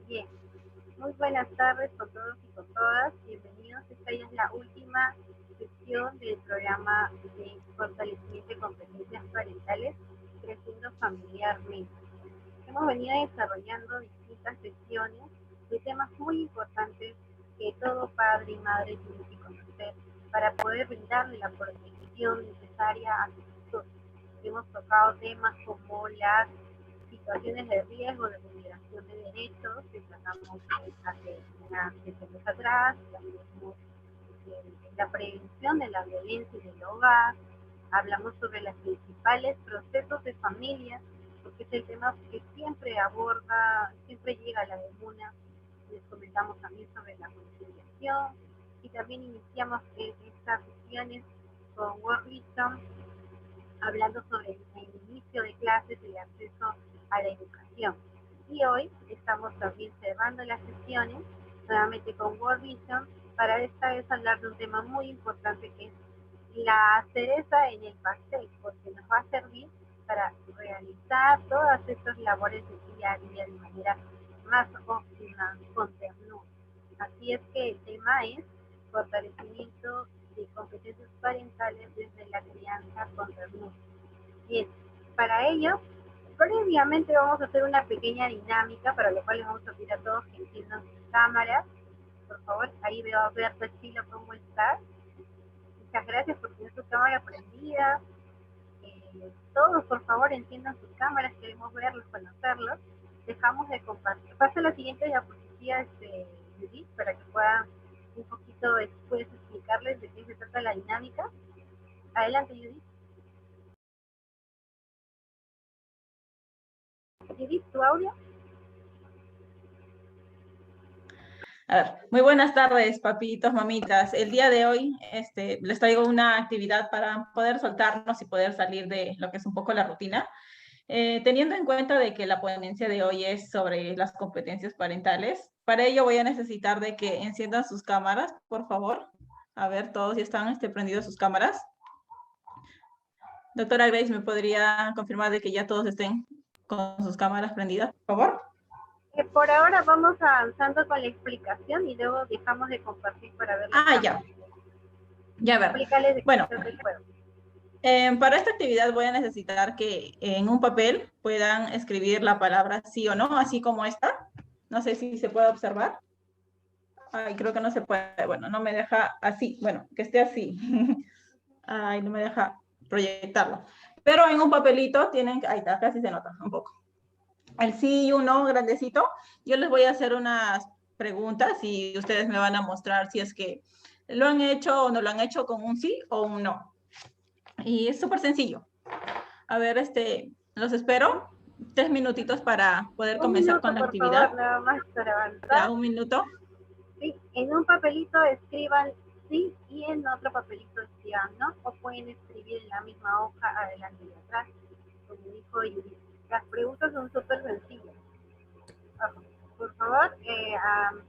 Bien, muy buenas tardes con todos y con todas. Bienvenidos. Esta ya es la última sesión del programa de fortalecimiento de competencias parentales, creciendo familiarmente. Hemos venido desarrollando distintas sesiones de temas muy importantes que todo padre y madre tiene que conocer para poder brindarle la protección necesaria a sus hijos. Hemos tocado temas como las situaciones de riesgo de vulneración de derechos que tratamos hace unas sesiones atrás, también vimos la prevención de la violencia en el hogar, hablamos sobre los principales procesos de familia, porque es el tema que siempre aborda, siempre llega a la de una. Les comentamos también sobre la conciliación y también iniciamos estas sesiones con World Wisdom, hablando sobre el inicio de clases y el acceso a la educación. Y hoy estamos también cerrando las sesiones, nuevamente con World Vision, para esta vez hablar de un tema muy importante que es la cereza en el pastel, porque nos va a servir para realizar todas estas labores de día a día de manera más óptima, con ternura. Así es que el tema es fortalecimiento de competencias parentales desde la crianza con ternura. Bien, para ello, previamente vamos a hacer una pequeña dinámica, para lo cual les vamos a pedir a todos que enciendan sus cámaras. Por favor, ahí veo a Berto Chilo, ¿cómo estás? Muchas gracias por tener su cámara prendida. Todos, por favor, enciendan sus cámaras, queremos verlos, conocerlos. Dejamos de compartir. Pasa la siguiente diapositiva, Judith, para que puedan un poquito después explicarles de qué se trata la dinámica. Adelante, Judith. Judith, ¿tu audio? A ver, muy buenas tardes, papitos, mamitas. El día de hoy les traigo una actividad para poder soltarnos y poder salir de lo que es un poco la rutina. Teniendo en cuenta de que la ponencia de hoy es sobre las competencias parentales, para ello voy a necesitar de que enciendan sus cámaras, por favor. A ver, todos ya están prendidos sus cámaras. Doctora Grace, ¿me podría confirmar de que ya todos estén con sus cámaras prendidas, por favor? Por ahora vamos avanzando con la explicación y luego dejamos de compartir para ver la cámara. Ya. Ya, a ver. Explícales de bueno, qué se trata el juego. Para esta actividad voy a necesitar que en un papel puedan escribir la palabra sí o no, así como esta. No sé si se puede observar. Ay, creo que no se puede. Bueno, no me deja así. Bueno, que esté así. Ay, no me deja proyectarlo. Pero en un papelito tienen, ahí está, casi se nota un poco. El sí y un no grandecito. Yo les voy a hacer unas preguntas y ustedes me van a mostrar si es que lo han hecho o no lo han hecho con un sí o un no. Y es súper sencillo. A ver, los espero 3 minutitos para poder comenzar con la actividad. Por favor, nada más para avanzar. Ya, 1 minuto. Sí, en un papelito escriban sí y en otro papelito escriban no, o pueden escribir en la misma hoja adelante y atrás, como dijo Yuri. Las preguntas son súper sencillas. Por favor,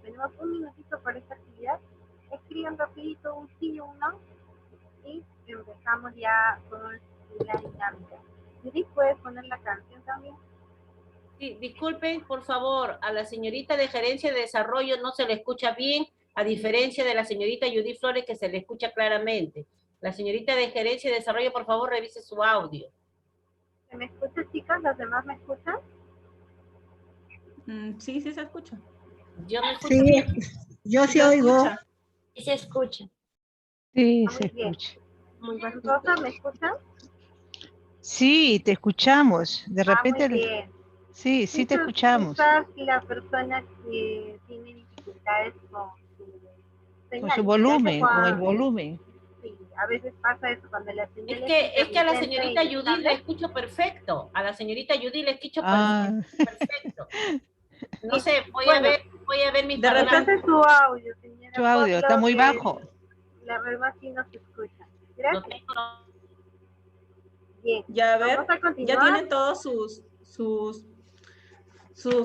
tenemos 1 minutito para esta actividad. Escriban rapidito un sí y un no y empezamos ya con la dinámica. Yuri, ¿puedes poner la canción también? Sí, disculpen, por favor, a la señorita de Gerencia de Desarrollo no se le escucha bien, a diferencia de la señorita Judith Flores, que se le escucha claramente. La señorita de Gerencia de Desarrollo, por favor, revise su audio. ¿Se me escucha, chicas? ¿Los demás me escuchan? Sí, sí se escucha. Yo me escucho sí, bien. yo sí oigo. Sí se escucha. Sí, muy se bien. escucha. Muy bien. Rosa, ¿me escuchan? Sí, te escuchamos. De repente, muy bien. sí, sí te escuchamos. Quizás la persona que tiene dificultades con su señal. Con su volumen, con el volumen. Sí, a veces pasa eso cuando la señal es que a la señorita Judith le escucho perfecto. A la señorita Judith le escucho perfecto. No sé, voy a ver mi de repente su audio, señora. Tu audio está muy bajo. La verdad sí no se escucha. Gracias. Bien. Ya, a ver, ya tienen todos sus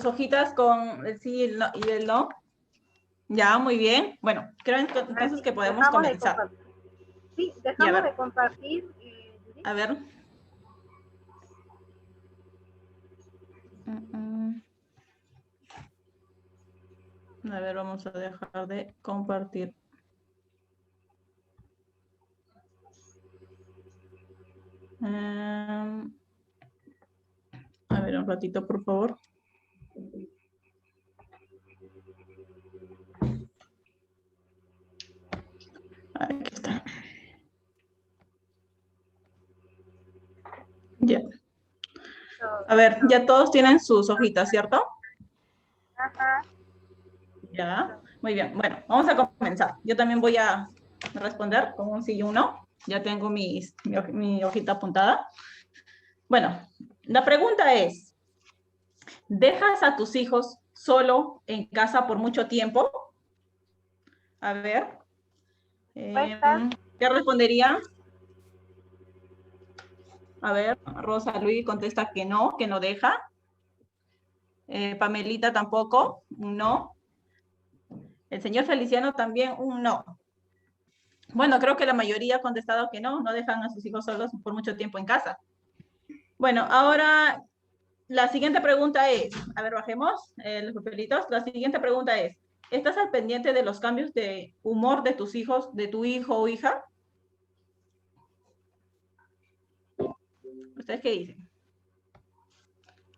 hojitas con el sí y el no. Ya, muy bien. Bueno, creo entonces que podemos comenzar. Sí, dejamos de compartir. A ver. A ver, vamos a dejar de compartir. A ver, un ratito, por favor. Aquí está. Ya. A ver, ya todos tienen sus hojitas, ¿cierto? Ajá. Ya, muy bien. Bueno, vamos a comenzar. Yo también voy a responder con un sí y un no. Ya tengo mi hojita apuntada. Bueno, la pregunta es, ¿dejas a tus hijos solo en casa por mucho tiempo? A ver. ¿Qué respondería? A ver, Rosa Luis contesta que no deja. Pamelita tampoco, un no. El señor Feliciano también un no. Bueno, creo que la mayoría ha contestado que no dejan a sus hijos solos por mucho tiempo en casa. Bueno, ahora la siguiente pregunta es, a ver, bajemos los papelitos. La siguiente pregunta es, ¿estás al pendiente de los cambios de humor de tus hijos, de tu hijo o hija? ¿Ustedes qué dicen?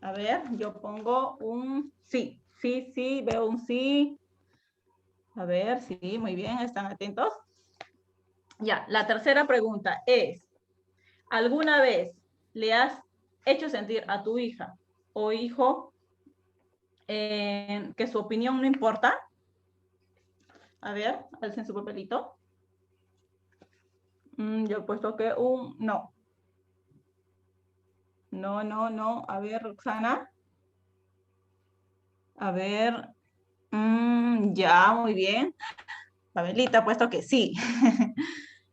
A ver, yo pongo un sí. Sí, veo un sí. A ver, sí, muy bien, ¿están atentos? Ya, la tercera pregunta es, ¿alguna vez le has hecho sentir a tu hija o hijo que su opinión no importa? A ver, alcen su papelito. Yo he puesto que un no. No. A ver, Roxana. A ver. Ya, muy bien. Pamelita ha puesto que sí.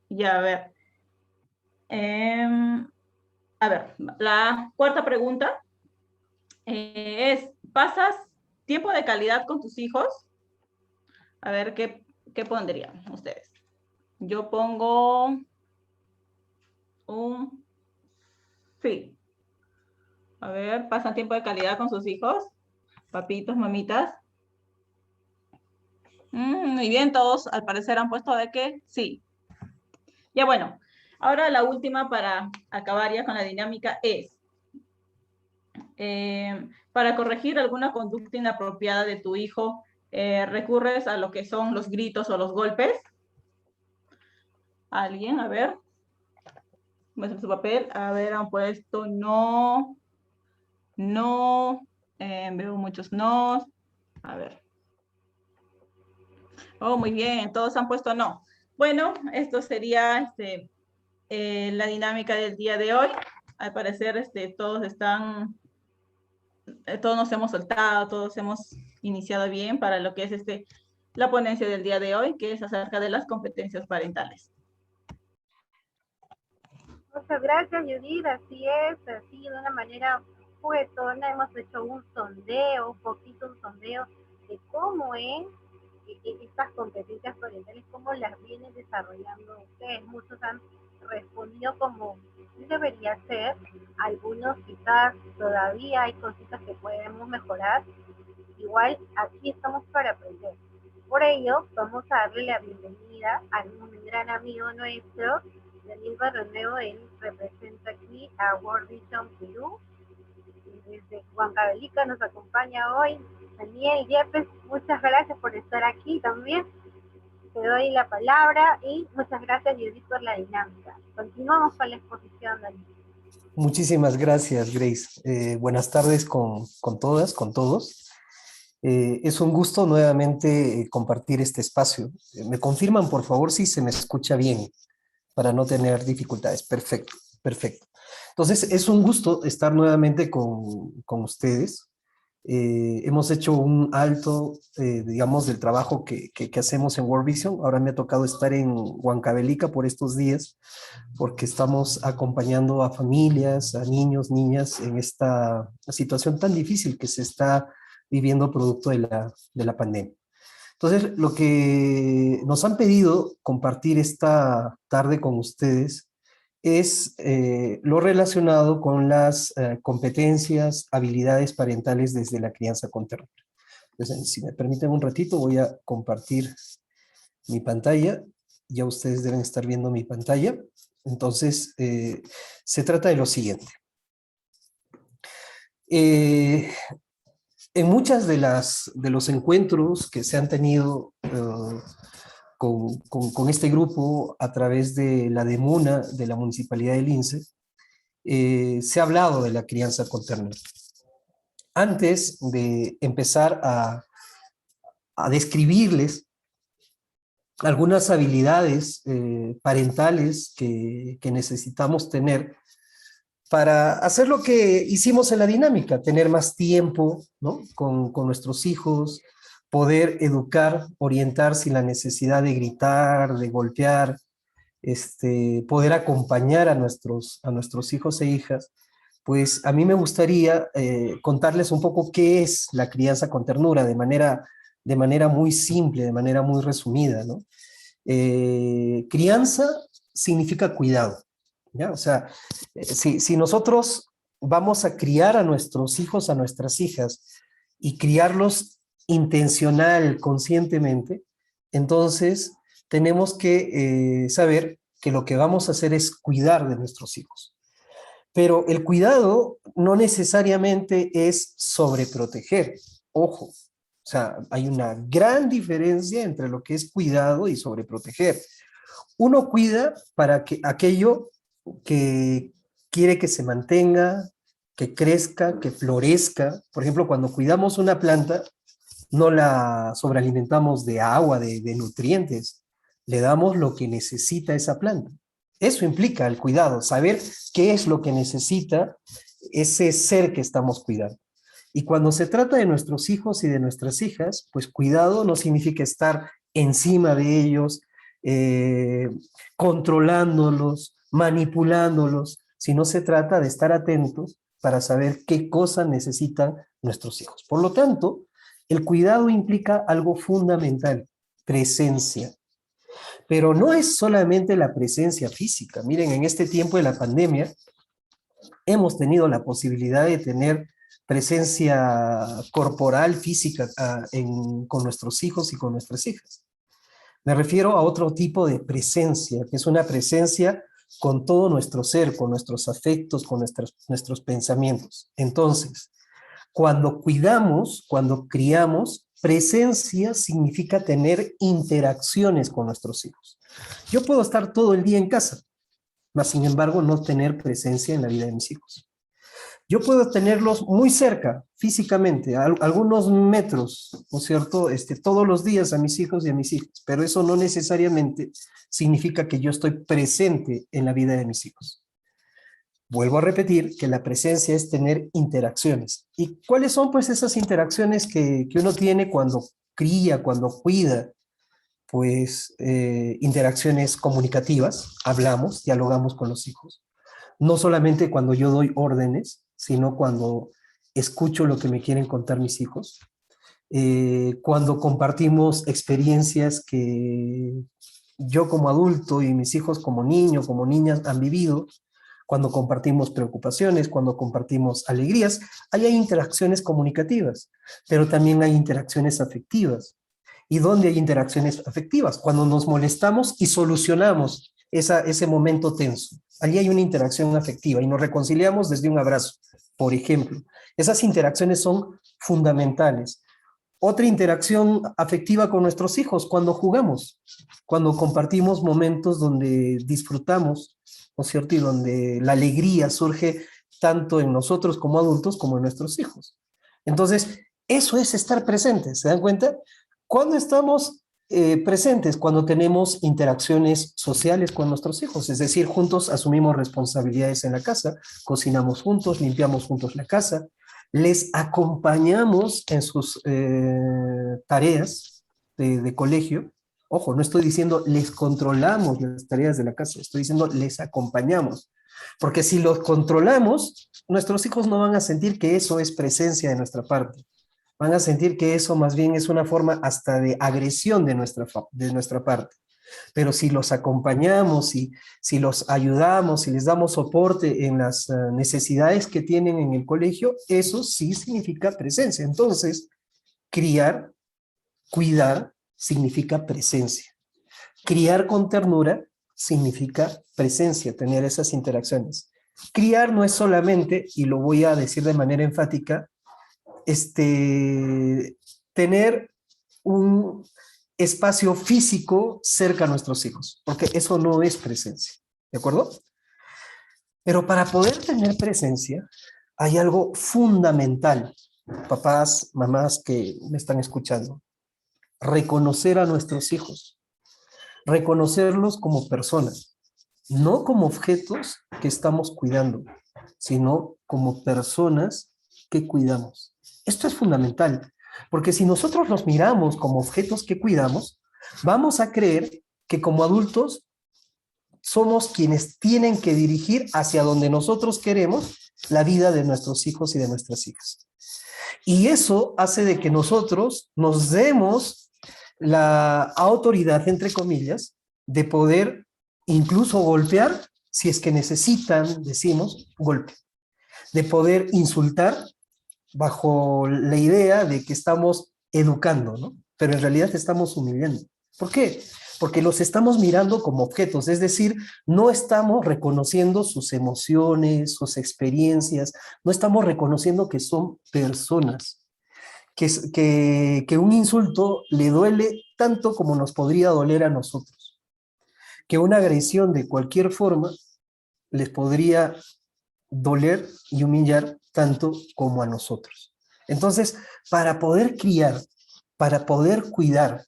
Ya, a ver. A ver, la cuarta pregunta es, ¿pasas tiempo de calidad con tus hijos? A ver, ¿qué pondrían ustedes? Yo pongo un sí. A ver, ¿pasan tiempo de calidad con sus hijos? Papitos, mamitas. Muy bien, todos al parecer han puesto de que sí. Ya bueno, ahora la última para acabar ya con la dinámica es, para corregir alguna conducta inapropiada de tu hijo, recurres a lo que son los gritos o los golpes. ¿Alguien? A ver. Muestra su papel. A ver, han puesto no. Veo muchos no. A ver. Oh, muy bien, todos han puesto no. Bueno, esto sería la dinámica del día de hoy. Al parecer, todos nos hemos soltado, todos hemos iniciado bien para lo que es la ponencia del día de hoy, que es acerca de las competencias parentales. Muchas gracias, Judith. Así es, así de una manera juguetona hemos hecho un poquito un sondeo de cómo es estas competencias parentales, cómo las vienen desarrollando ustedes. Muchos han respondido como debería ser, algunos quizás todavía hay cositas que podemos mejorar. Igual aquí estamos para aprender. Por ello, vamos a darle la bienvenida a un gran amigo nuestro, Daniel Barroneo. Él representa aquí a World Vision Perú. Desde Huancavelica nos acompaña hoy. Daniel Yepes, muchas gracias por estar aquí también. Te doy la palabra y muchas gracias, Judith, por la dinámica. Continuamos con la exposición, Daniel. Muchísimas gracias, Grace. Buenas tardes con todas, con todos. Es un gusto nuevamente compartir este espacio. ¿Me confirman, por favor, si se me escucha bien? Para no tener dificultades. Perfecto, perfecto. Entonces, es un gusto estar nuevamente con ustedes. Hemos hecho un alto, digamos, del trabajo que hacemos en World Vision. Ahora me ha tocado estar en Huancavelica por estos días, porque estamos acompañando a familias, a niños, niñas, en esta situación tan difícil que se está viviendo producto de la pandemia. Entonces, lo que nos han pedido compartir esta tarde con ustedes es lo relacionado con las competencias, habilidades parentales desde la crianza con ternura. Entonces, si me permiten un ratito, voy a compartir mi pantalla. Ya ustedes deben estar viendo mi pantalla. Entonces, se trata de lo siguiente. En muchas de los encuentros que se han tenido con este grupo a través de la DEMUNA, de la Municipalidad de Lince, se ha hablado de la crianza con ternura. Antes de empezar a describirles algunas habilidades parentales que necesitamos tener para hacer lo que hicimos en la dinámica, tener más tiempo, ¿no?, con nuestros hijos, poder educar, orientar sin la necesidad de gritar, de golpear, poder acompañar a nuestros hijos e hijas. Pues a mí me gustaría contarles un poco qué es la crianza con ternura, de manera muy simple, de manera muy resumida, ¿no? Crianza significa cuidado, ¿ya? O sea, si nosotros vamos a criar a nuestros hijos, a nuestras hijas, y criarlos intencional, conscientemente, entonces tenemos que saber que lo que vamos a hacer es cuidar de nuestros hijos. Pero el cuidado no necesariamente es sobreproteger, ojo. O sea, hay una gran diferencia entre lo que es cuidado y sobreproteger. Uno cuida para que aquello que quiere que se mantenga, que crezca, que florezca. Por ejemplo, cuando cuidamos una planta, no la sobrealimentamos de agua, de nutrientes. Le damos lo que necesita esa planta. Eso implica el cuidado, saber qué es lo que necesita ese ser que estamos cuidando. Y cuando se trata de nuestros hijos y de nuestras hijas, pues cuidado no significa estar encima de ellos, controlándolos, manipulándolos, sino se trata de estar atentos para saber qué cosas necesitan nuestros hijos. Por lo tanto, el cuidado implica algo fundamental, presencia. Pero no es solamente la presencia física. Miren, en este tiempo de la pandemia, hemos tenido la posibilidad de tener presencia corporal, física, con nuestros hijos y con nuestras hijas. Me refiero a otro tipo de presencia, que es una presencia con todo nuestro ser, con nuestros afectos, con nuestros pensamientos. Entonces, cuando cuidamos, cuando criamos, presencia significa tener interacciones con nuestros hijos. Yo puedo estar todo el día en casa, mas sin embargo no tener presencia en la vida de mis hijos. Yo puedo tenerlos muy cerca, físicamente, a algunos metros, ¿no es cierto?, todos los días a mis hijos y a mis hijas, pero eso no necesariamente significa que yo estoy presente en la vida de mis hijos. Vuelvo a repetir que la presencia es tener interacciones. ¿Y cuáles son, pues, esas interacciones que uno tiene cuando cría, cuando cuida? Pues interacciones comunicativas, hablamos, dialogamos con los hijos. No solamente cuando yo doy órdenes, sino cuando escucho lo que me quieren contar mis hijos. Cuando compartimos experiencias que yo como adulto y mis hijos como niños, como niñas han vivido. Cuando compartimos preocupaciones, cuando compartimos alegrías, hay interacciones comunicativas, pero también hay interacciones afectivas. ¿Y dónde hay interacciones afectivas? Cuando nos molestamos y solucionamos ese momento tenso. Allí hay una interacción afectiva y nos reconciliamos desde un abrazo, por ejemplo. Esas interacciones son fundamentales. Otra interacción afectiva con nuestros hijos, cuando jugamos, cuando compartimos momentos donde disfrutamos, ¿no es cierto? Y donde la alegría surge tanto en nosotros como adultos como en nuestros hijos. Entonces, eso es estar presentes, ¿se dan cuenta? ¿Cuándo estamos presentes? Cuando tenemos interacciones sociales con nuestros hijos, es decir, juntos asumimos responsabilidades en la casa, cocinamos juntos, limpiamos juntos la casa, les acompañamos en sus tareas de colegio. Ojo, no estoy diciendo les controlamos las tareas de la casa, estoy diciendo les acompañamos. Porque si los controlamos, nuestros hijos no van a sentir que eso es presencia de nuestra parte. Van a sentir que eso más bien es una forma hasta de agresión de nuestra parte. Pero si los acompañamos, si los ayudamos, si les damos soporte en las necesidades que tienen en el colegio, eso sí significa presencia. Entonces, criar, cuidar, significa presencia. Criar con ternura significa presencia, tener esas interacciones. Criar no es solamente, y lo voy a decir de manera enfática, tener un espacio físico cerca a nuestros hijos, porque eso no es presencia, ¿de acuerdo? Pero para poder tener presencia, hay algo fundamental, papás, mamás que me están escuchando, reconocer a nuestros hijos, reconocerlos como personas, no como objetos que estamos cuidando, sino como personas que cuidamos. Esto es fundamental, porque si nosotros los miramos como objetos que cuidamos, vamos a creer que como adultos somos quienes tienen que dirigir hacia donde nosotros queremos la vida de nuestros hijos y de nuestras hijas. Y eso hace de que nosotros nos demos la autoridad, entre comillas, de poder incluso golpear si es que necesitan, decimos, golpe. De poder insultar bajo la idea de que estamos educando, ¿no? Pero en realidad estamos humillando. ¿Por qué? Porque los estamos mirando como objetos, es decir, no estamos reconociendo sus emociones, sus experiencias, no estamos reconociendo que son personas, que un insulto le duele tanto como nos podría doler a nosotros, que una agresión de cualquier forma les podría doler y humillar tanto como a nosotros. Entonces, para poder criar, para poder cuidar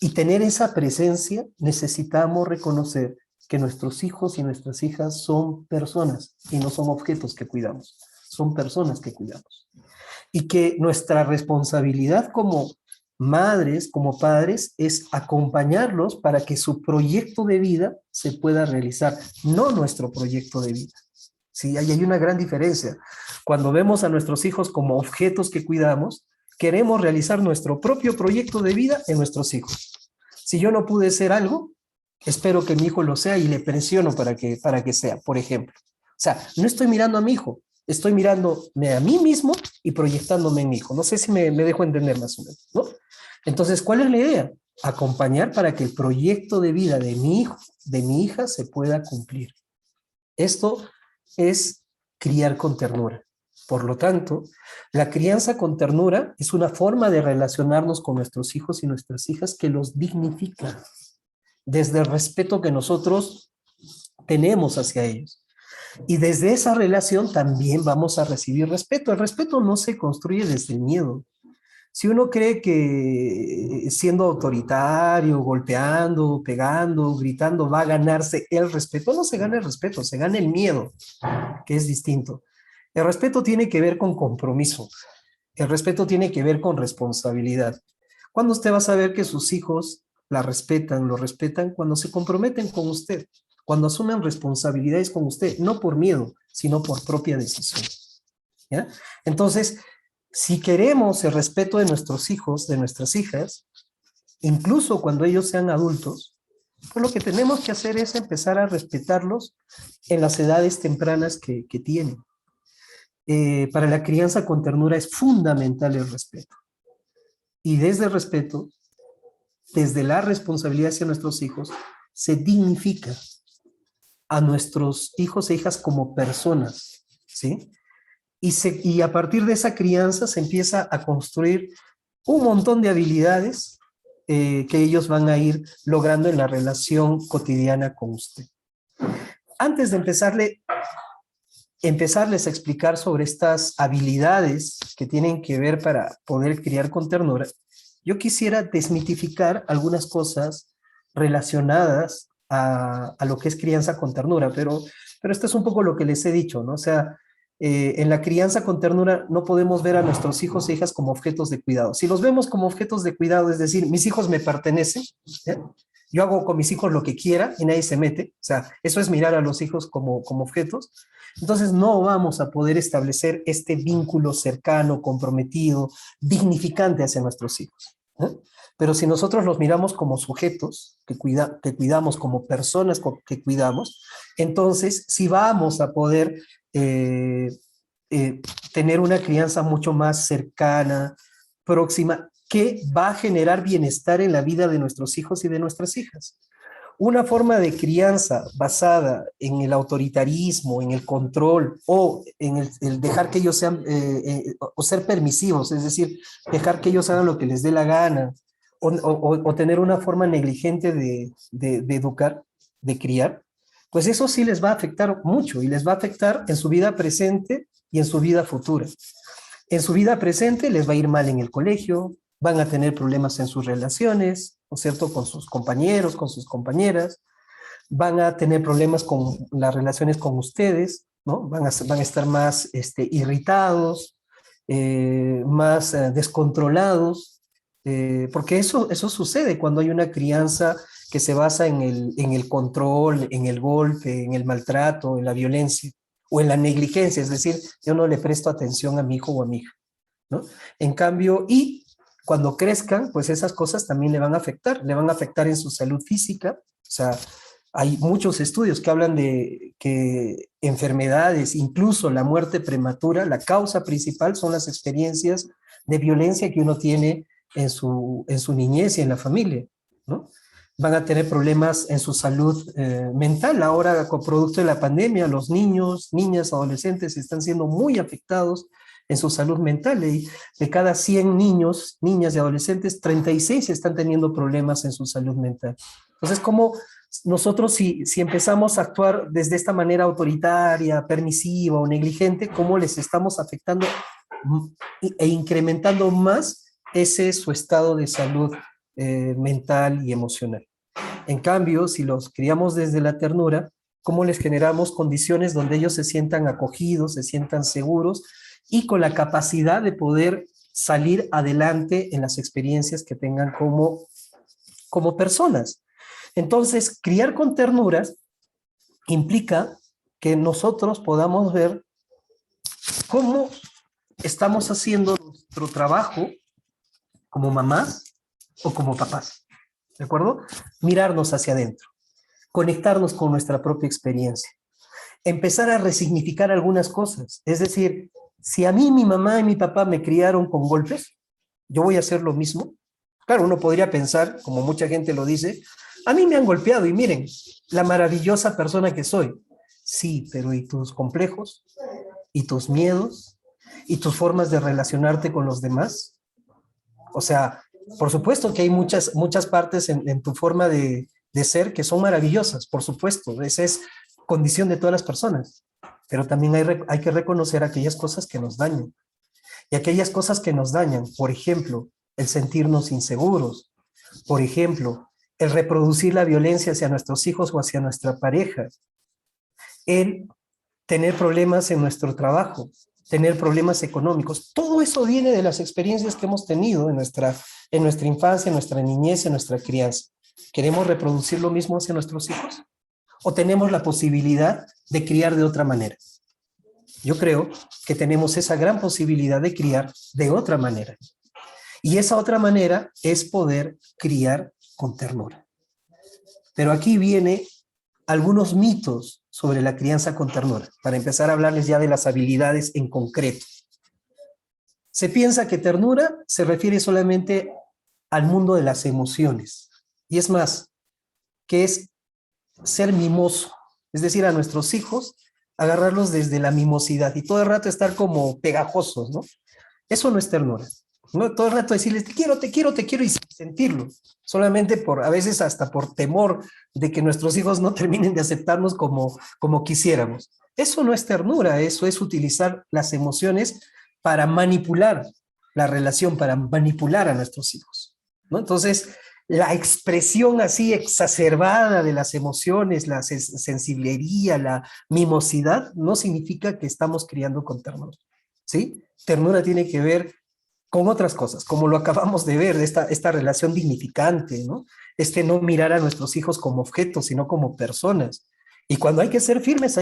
y tener esa presencia, necesitamos reconocer que nuestros hijos y nuestras hijas son personas y no son objetos que cuidamos, son personas que cuidamos. Y que nuestra responsabilidad como madres, como padres, es acompañarlos para que su proyecto de vida se pueda realizar, no nuestro proyecto de vida. Sí, ahí hay una gran diferencia. Cuando vemos a nuestros hijos como objetos que cuidamos, queremos realizar nuestro propio proyecto de vida en nuestros hijos. Si yo no pude ser algo, espero que mi hijo lo sea y le presiono para que sea, por ejemplo. O sea, no estoy mirando a mi hijo, estoy mirándome a mí mismo y proyectándome en mi hijo. No sé si me dejo entender más o menos, ¿no? Entonces, ¿cuál es la idea? Acompañar para que el proyecto de vida de mi hijo, de mi hija, se pueda cumplir. Esto es criar con ternura. Por lo tanto, la crianza con ternura es una forma de relacionarnos con nuestros hijos y nuestras hijas que los dignifica desde el respeto que nosotros tenemos hacia ellos. Y desde esa relación también vamos a recibir respeto. El respeto no se construye desde el miedo. Si uno cree que siendo autoritario, golpeando, pegando, gritando, va a ganarse el respeto, no se gana el respeto, se gana el miedo, que es distinto. El respeto tiene que ver con compromiso. El respeto tiene que ver con responsabilidad. ¿Cuándo usted va a saber que sus hijos la respetan, lo respetan? Cuando se comprometen con usted, cuando asumen responsabilidades con usted, no por miedo, sino por propia decisión. ¿Ya? Entonces, si queremos el respeto de nuestros hijos, de nuestras hijas, incluso cuando ellos sean adultos, pues lo que tenemos que hacer es empezar a respetarlos en las edades tempranas que tienen. Para la crianza con ternura es fundamental el respeto. Y desde el respeto, desde la responsabilidad hacia nuestros hijos, se dignifica a nuestros hijos e hijas como personas, ¿sí? Y a partir de esa crianza se empieza a construir un montón de habilidades que ellos van a ir logrando en la relación cotidiana con usted. Antes de empezarles a explicar sobre estas habilidades que tienen que ver para poder criar con ternura, yo quisiera desmitificar algunas cosas relacionadas a lo que es crianza con ternura, pero esto es un poco lo que les he dicho, ¿no? O sea, en la crianza con ternura no podemos ver a nuestros hijos e hijas como objetos de cuidado. Si los vemos como objetos de cuidado, es decir, mis hijos me pertenecen, ¿eh? Yo hago con mis hijos lo que quiera y nadie se mete, o sea, eso es mirar a los hijos como objetos, entonces no vamos a poder establecer este vínculo cercano, comprometido, dignificante hacia nuestros hijos, ¿eh? Pero si nosotros los miramos como sujetos que cuidamos, como personas que cuidamos, entonces sí vamos a poder tener una crianza mucho más cercana, próxima, que va a generar bienestar en la vida de nuestros hijos y de nuestras hijas. Una forma de crianza basada en el autoritarismo, en el control o en el dejar que ellos sean, o ser permisivos, es decir, dejar que ellos hagan lo que les dé la gana, o tener una forma negligente de educar, de criar, pues eso sí les va a afectar mucho y les va a afectar en su vida presente y en su vida futura. En su vida presente les va a ir mal en el colegio, van a tener problemas en sus relaciones, ¿no es cierto?, con sus compañeros, con sus compañeras, van a tener problemas con las relaciones con ustedes, ¿no? Van a estar más irritados, más descontrolados, porque eso sucede cuando hay una crianza que se basa en el control, en el golpe, en el maltrato, en la violencia o en la negligencia, es decir, yo no le presto atención a mi hijo o a mi hija, ¿no? En cambio, y cuando crezcan, pues esas cosas también le van a afectar en su salud física. O sea, hay muchos estudios que hablan de que enfermedades, incluso la muerte prematura, la causa principal son las experiencias de violencia que uno tiene en su niñez y en la familia, ¿no? Van a tener problemas en su salud mental. Ahora, con producto de la pandemia, los niños, niñas, adolescentes están siendo muy afectados en su salud mental. Y de cada 100 niños, niñas y adolescentes, 36 están teniendo problemas en su salud mental. Entonces, ¿cómo nosotros, si empezamos a actuar desde esta manera autoritaria, permisiva o negligente, cómo les estamos afectando e incrementando más su estado de salud mental y emocional? En cambio, si los criamos desde la ternura, ¿cómo les generamos condiciones donde ellos se sientan acogidos, se sientan seguros y con la capacidad de poder salir adelante en las experiencias que tengan como personas? Entonces, criar con ternuras implica que nosotros podamos ver cómo estamos haciendo nuestro trabajo como mamás o como papás, ¿de acuerdo? Mirarnos hacia adentro, conectarnos con nuestra propia experiencia, empezar a resignificar algunas cosas. Es decir, si a mí mi mamá y mi papá me criaron con golpes, yo voy a hacer lo mismo. Claro, uno podría pensar, como mucha gente lo dice, a mí me han golpeado y miren, la maravillosa persona que soy. Sí, pero ¿y tus complejos? ¿Y tus miedos? ¿Y tus formas de relacionarte con los demás? O sea, por supuesto que hay muchas partes en tu forma de ser que son maravillosas, por supuesto, esa es condición de todas las personas, pero también hay que reconocer aquellas cosas que nos dañan. Y aquellas cosas que nos dañan, por ejemplo, el sentirnos inseguros, por ejemplo, el reproducir la violencia hacia nuestros hijos o hacia nuestra pareja, el tener problemas en nuestro trabajo, tener problemas económicos, todo eso viene de las experiencias que hemos tenido en nuestra infancia, en nuestra niñez, en nuestra crianza. ¿Queremos reproducir lo mismo hacia nuestros hijos? ¿O tenemos la posibilidad de criar de otra manera? Yo creo que tenemos esa gran posibilidad de criar de otra manera. Y esa otra manera es poder criar con ternura. Pero aquí viene algunos mitos sobre la crianza con ternura, para empezar a hablarles ya de las habilidades en concreto. Se piensa que ternura se refiere solamente al mundo de las emociones. Y es más, que es ser mimoso. Es decir, a nuestros hijos, agarrarlos desde la mimosidad y todo el rato estar como pegajosos, ¿no? Eso no es ternura. ¿No? Todo el rato decirles, te quiero, y sentirlo. Solamente a veces hasta por temor de que nuestros hijos no terminen de aceptarnos como quisiéramos. Eso no es ternura, eso es utilizar las emociones para manipular la relación, para manipular a nuestros hijos, ¿no? Entonces, la expresión así exacerbada de las emociones, la sensiblería, la mimosidad, no significa que estamos criando con ternura, ¿sí? Ternura tiene que ver con otras cosas, como lo acabamos de ver, esta relación dignificante, ¿no? No mirar a nuestros hijos como objetos, sino como personas. Y cuando hay que ser firmes,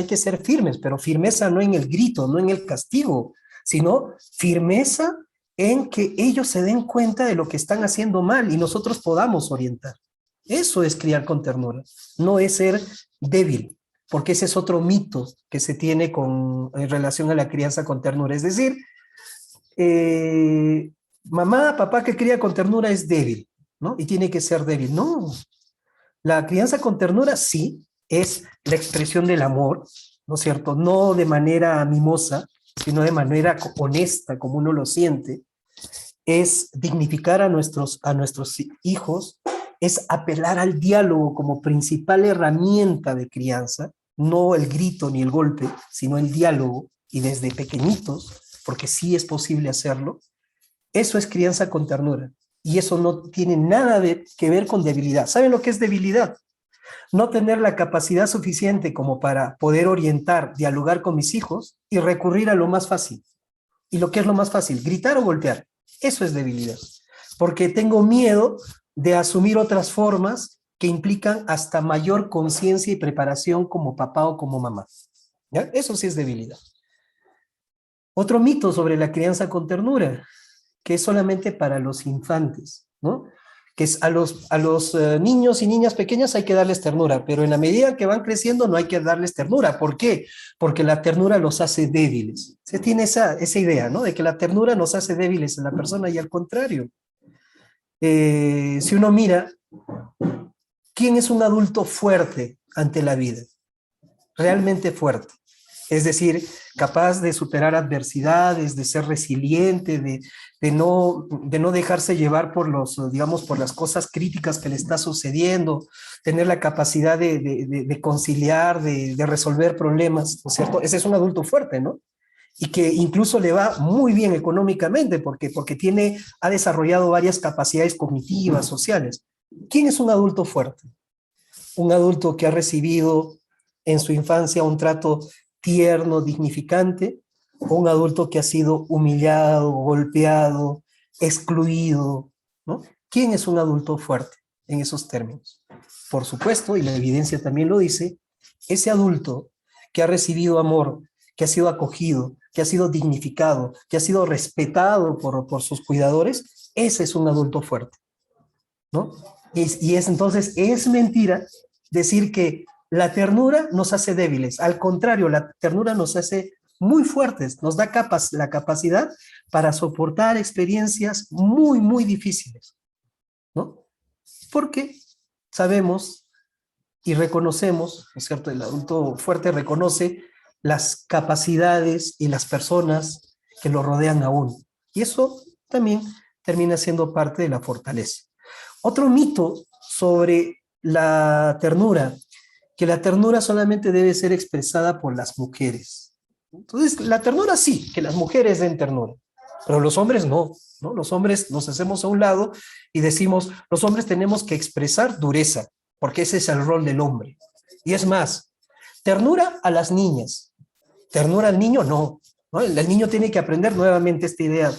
pero firmeza no en el grito, no en el castigo, sino firmeza en que ellos se den cuenta de lo que están haciendo mal y nosotros podamos orientar. Eso es criar con ternura, no es ser débil, porque ese es otro mito que se tiene en relación a la crianza con ternura. Es decir, mamá, papá que cría con ternura es débil, ¿no? Y tiene que ser débil. No, la crianza con ternura sí es la expresión del amor, ¿no es cierto? No de manera mimosa, sino de manera honesta, como uno lo siente. Es dignificar a nuestros hijos, es apelar al diálogo como principal herramienta de crianza, no el grito ni el golpe, sino el diálogo, y desde pequeñitos, porque sí es posible hacerlo. Eso es crianza con ternura. Y eso no tiene nada que ver con debilidad. ¿Saben lo que es debilidad? No tener la capacidad suficiente como para poder orientar, dialogar con mis hijos y recurrir a lo más fácil. ¿Y lo que es lo más fácil? Gritar o golpear. Eso es debilidad. Porque tengo miedo de asumir otras formas que implican hasta mayor conciencia y preparación como papá o como mamá. ¿Ya? Eso sí es debilidad. Otro mito sobre la crianza con ternura, que es solamente para los infantes, ¿no? Que es a los niños y niñas pequeñas hay que darles ternura, pero en la medida que van creciendo no hay que darles ternura. ¿Por qué? Porque la ternura los hace débiles. Se tiene esa idea, ¿no? De que la ternura nos hace débiles en la persona, y al contrario. Si uno mira, ¿quién es un adulto fuerte ante la vida? Realmente fuerte. Es decir, capaz de superar adversidades, de ser resiliente, de no dejarse llevar por digamos, por las cosas críticas que le está sucediendo, tener la capacidad de conciliar, de resolver problemas, ¿no es cierto? Ese es un adulto fuerte, ¿no? Y que incluso le va muy bien económicamente porque ha desarrollado varias capacidades cognitivas, sociales. ¿Quién es un adulto fuerte? Un adulto que ha recibido en su infancia un trato tierno, dignificante, o un adulto que ha sido humillado, golpeado, excluido, ¿no? ¿Quién es un adulto fuerte en esos términos? Por supuesto, y la evidencia también lo dice, ese adulto que ha recibido amor, que ha sido acogido, que ha sido dignificado, que ha sido respetado por sus cuidadores, ese es un adulto fuerte, ¿no? Entonces, es mentira decir que la ternura nos hace débiles. Al contrario, la ternura nos hace muy fuertes, nos da la capacidad para soportar experiencias muy, muy difíciles, ¿no? Porque sabemos y reconocemos, ¿no es cierto? El adulto fuerte reconoce las capacidades y las personas que lo rodean aún. Y eso también termina siendo parte de la fortaleza. Otro mito sobre la ternura, que la ternura solamente debe ser expresada por las mujeres. Entonces, la ternura sí, que las mujeres den ternura, pero los hombres no, ¿no? Los hombres nos hacemos a un lado y decimos, los hombres tenemos que expresar dureza, porque ese es el rol del hombre. Y es más, ternura a las niñas, ternura al niño no, ¿no? El niño tiene que aprender nuevamente esta idea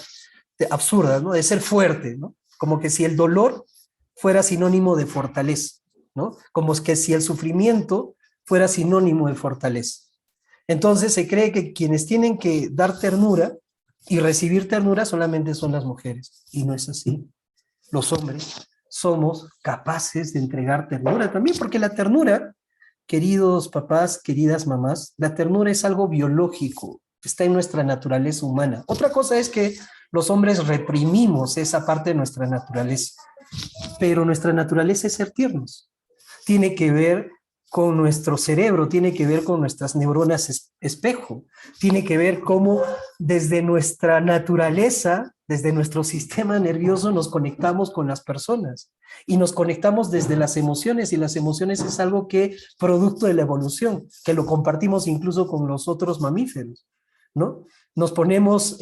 absurda, ¿no? De ser fuerte, ¿no? Como que si el dolor fuera sinónimo de fortaleza, ¿no? Como que si el sufrimiento fuera sinónimo de fortaleza. Entonces se cree que quienes tienen que dar ternura y recibir ternura solamente son las mujeres, y no es así. Los hombres somos capaces de entregar ternura también, porque la ternura, queridos papás, queridas mamás, la ternura es algo biológico, está en nuestra naturaleza humana. Otra cosa es que los hombres reprimimos esa parte de nuestra naturaleza, pero nuestra naturaleza es ser tiernos. Tiene que ver con nuestro cerebro, tiene que ver con nuestras neuronas espejo, tiene que ver cómo desde nuestra naturaleza, desde nuestro sistema nervioso nos conectamos con las personas y nos conectamos desde las emociones, y las emociones es algo que producto de la evolución, que lo compartimos incluso con los otros mamíferos, ¿no? Nos ponemos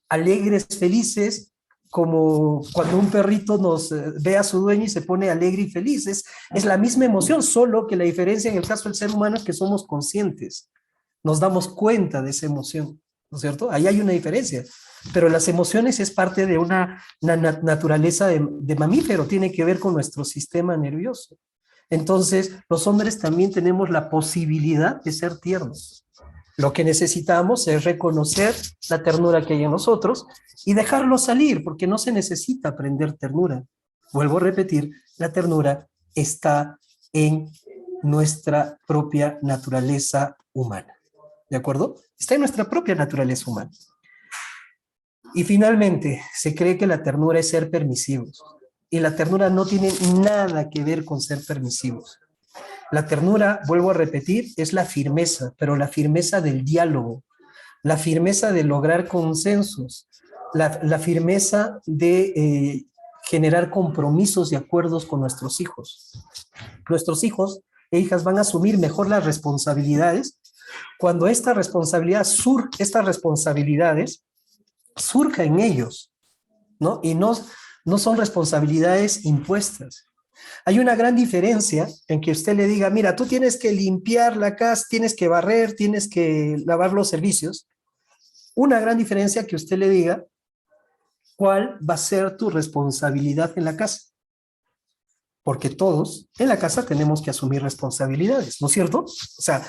alegres, felices, como cuando un perrito nos ve a su dueño y se pone alegre y feliz. Es la misma emoción, solo que la diferencia en el caso del ser humano es que somos conscientes, nos damos cuenta de esa emoción, ¿no es cierto? Ahí hay una diferencia, pero las emociones es parte de una naturaleza de mamífero, tiene que ver con nuestro sistema nervioso. Entonces, los hombres también tenemos la posibilidad de ser tiernos. Lo que necesitamos es reconocer la ternura que hay en nosotros y dejarlo salir, porque no se necesita aprender ternura. Vuelvo a repetir, la ternura está en nuestra propia naturaleza humana. ¿De acuerdo? Está en nuestra propia naturaleza humana. Y finalmente, se cree que la ternura es ser permisivos. Y la ternura no tiene nada que ver con ser permisivos. La ternura, vuelvo a repetir, es la firmeza, pero la firmeza del diálogo, la firmeza de lograr consensos, la firmeza de generar compromisos y acuerdos con nuestros hijos. Nuestros hijos e hijas van a asumir mejor las responsabilidades cuando estas responsabilidades surja en ellos, ¿no? Y no son responsabilidades impuestas. Hay una gran diferencia en que usted le diga, mira, tú tienes que limpiar la casa, tienes que barrer, tienes que lavar los servicios. Una gran diferencia que usted le diga cuál va a ser tu responsabilidad en la casa. Porque todos en la casa tenemos que asumir responsabilidades, ¿no es cierto? O sea,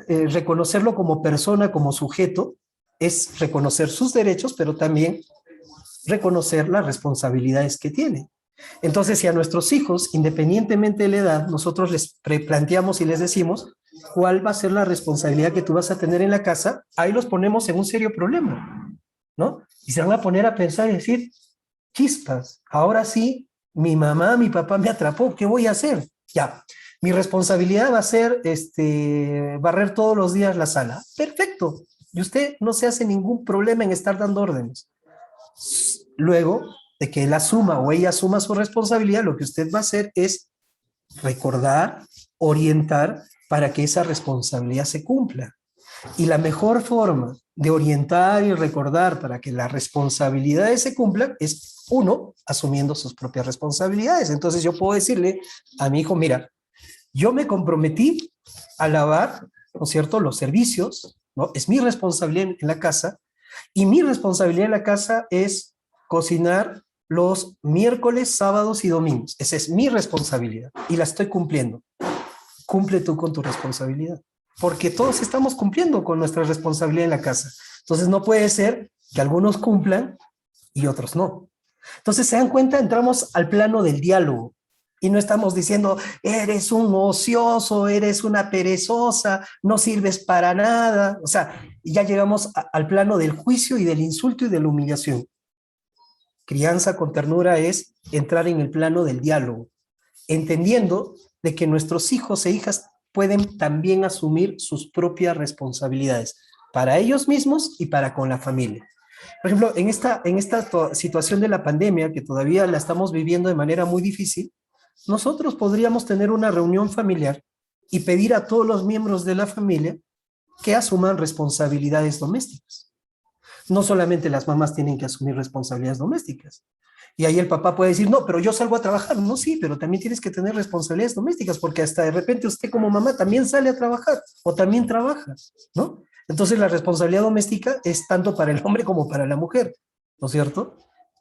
reconocerlo como persona, como sujeto, es reconocer sus derechos, pero también reconocer las responsabilidades que tiene. Entonces, si a nuestros hijos, independientemente de la edad, nosotros les planteamos y les decimos cuál va a ser la responsabilidad que tú vas a tener en la casa, ahí los ponemos en un serio problema, ¿no? Y se van a poner a pensar y decir, chispas, ahora sí, mi mamá, mi papá me atrapó, ¿qué voy a hacer? Ya, mi responsabilidad va a ser barrer todos los días la sala. Perfecto, y usted no se hace ningún problema en estar dando órdenes. Luego de que él asuma o ella asuma su responsabilidad, lo que usted va a hacer es recordar, orientar para que esa responsabilidad se cumpla. Y la mejor forma de orientar y recordar para que las responsabilidades se cumplan es, uno, asumiendo sus propias responsabilidades. Entonces yo puedo decirle a mi hijo, mira, yo me comprometí a lavar, ¿no es cierto?, los servicios, ¿no? Es mi responsabilidad en la casa, y mi responsabilidad en la casa es cocinar los miércoles, sábados y domingos. Esa es mi responsabilidad y la estoy cumpliendo. Cumple tú con tu responsabilidad, porque todos estamos cumpliendo con nuestra responsabilidad en la casa. Entonces no puede ser que algunos cumplan y otros no. Entonces, se dan cuenta, entramos al plano del diálogo y no estamos diciendo, eres un ocioso, eres una perezosa, no sirves para nada. O sea, ya llegamos al plano del juicio y del insulto y de la humillación. Crianza con ternura es entrar en el plano del diálogo, entendiendo de que nuestros hijos e hijas pueden también asumir sus propias responsabilidades para ellos mismos y para con la familia. Por ejemplo, en esta situación de la pandemia, que todavía la estamos viviendo de manera muy difícil, nosotros podríamos tener una reunión familiar y pedir a todos los miembros de la familia que asuman responsabilidades domésticas. No solamente las mamás tienen que asumir responsabilidades domésticas. Y ahí el papá puede decir, no, pero yo salgo a trabajar. No, sí, pero también tienes que tener responsabilidades domésticas, porque hasta de repente usted como mamá también sale a trabajar o también trabaja, ¿no? Entonces la responsabilidad doméstica es tanto para el hombre como para la mujer, ¿no es cierto?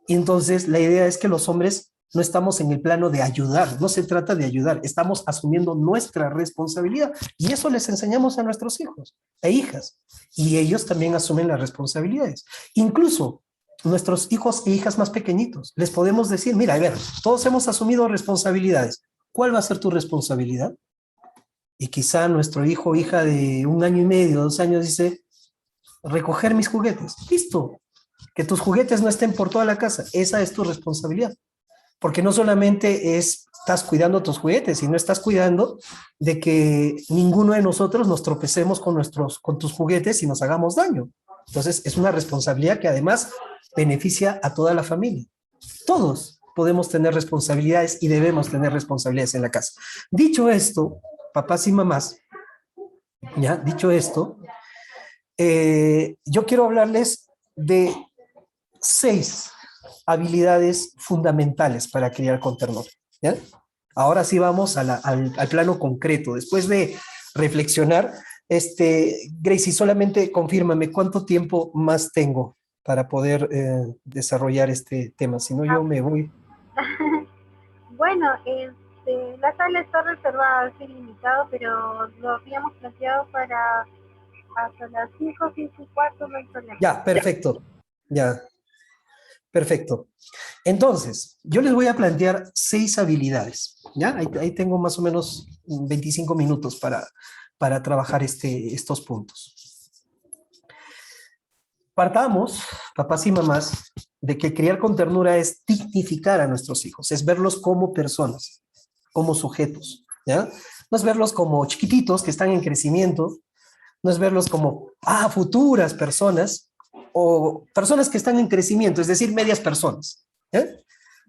Y entonces la idea es que los hombres no estamos en el plano de ayudar, no se trata de ayudar, estamos asumiendo nuestra responsabilidad y eso les enseñamos a nuestros hijos e hijas y ellos también asumen las responsabilidades. Incluso nuestros hijos e hijas más pequeñitos, les podemos decir, mira, a ver, todos hemos asumido responsabilidades, ¿cuál va a ser tu responsabilidad? Y quizá nuestro hijo o hija de 1 año y medio, 2 años dice, recoger mis juguetes. Listo, que tus juguetes no estén por toda la casa, esa es tu responsabilidad. Porque no solamente estás cuidando tus juguetes, sino estás cuidando de que ninguno de nosotros nos tropecemos con tus juguetes y nos hagamos daño. Entonces es una responsabilidad que además beneficia a toda la familia. Todos podemos tener responsabilidades y debemos tener responsabilidades en la casa. Dicho esto, papás y mamás, ya, dicho esto, yo quiero hablarles de 6 habilidades fundamentales para criar con ternura, ¿ya? Ahora sí vamos al plano concreto. Después de reflexionar, Gracie, solamente confírmame cuánto tiempo más tengo para poder desarrollar este tema, si no yo me voy. Bueno, la sala está reservada, es ilimitado, pero lo habíamos planteado para hasta las 5, 5 y cuarto, no hay problema. Ya, perfecto. Ya, perfecto. Entonces, yo les voy a plantear 6 habilidades. ¿Ya? Ahí tengo más o menos 25 minutos para trabajar estos puntos. Partamos, papás y mamás, de que criar con ternura es dignificar a nuestros hijos, es verlos como personas, como sujetos, ¿ya? No es verlos como chiquititos que están en crecimiento, no es verlos como, futuras personas o personas que están en crecimiento, es decir, medias personas, ¿ya?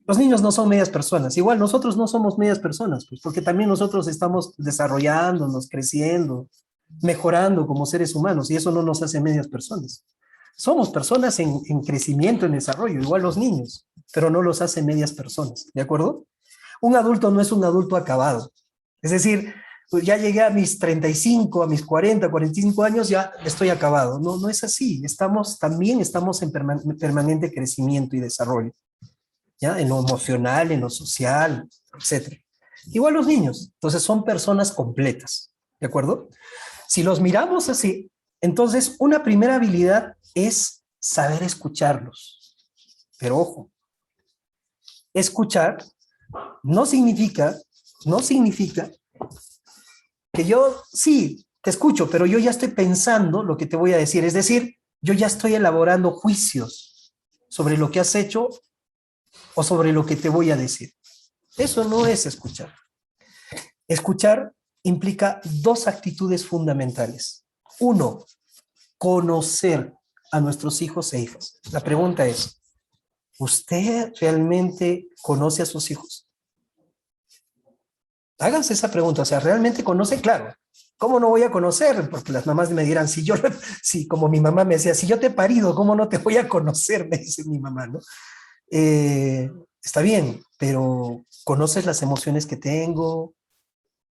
Los niños no son medias personas, igual nosotros no somos medias personas, pues porque también nosotros estamos desarrollándonos, creciendo, mejorando como seres humanos y eso no nos hace medias personas. Somos personas en crecimiento, en desarrollo, igual los niños, pero no los hace medias personas, ¿de acuerdo? Un adulto no es un adulto acabado. Es decir, pues ya llegué a mis 35, a mis 40, 45 años, ya estoy acabado. No, no es así. También estamos en permanente crecimiento y desarrollo, ¿ya? En lo emocional, en lo social, etc. Igual los niños. Entonces son personas completas, ¿de acuerdo? Si los miramos así, entonces una primera habilidad es saber escucharlos. Pero ojo, escuchar no significa que yo sí te escucho, pero yo ya estoy pensando lo que te voy a decir. Es decir, yo ya estoy elaborando juicios sobre lo que has hecho o sobre lo que te voy a decir. Eso no es escuchar. Escuchar implica dos actitudes fundamentales. Uno, conocer a nuestros hijos e hijas. La pregunta es, ¿usted realmente conoce a sus hijos? Háganse esa pregunta, o sea, ¿realmente conoce? Claro. ¿Cómo no voy a conocer? Porque las mamás me dirán, si como mi mamá me decía, si yo te he parido, ¿cómo no te voy a conocer? Me dice mi mamá, ¿no? Está bien, pero ¿conoces las emociones que tengo?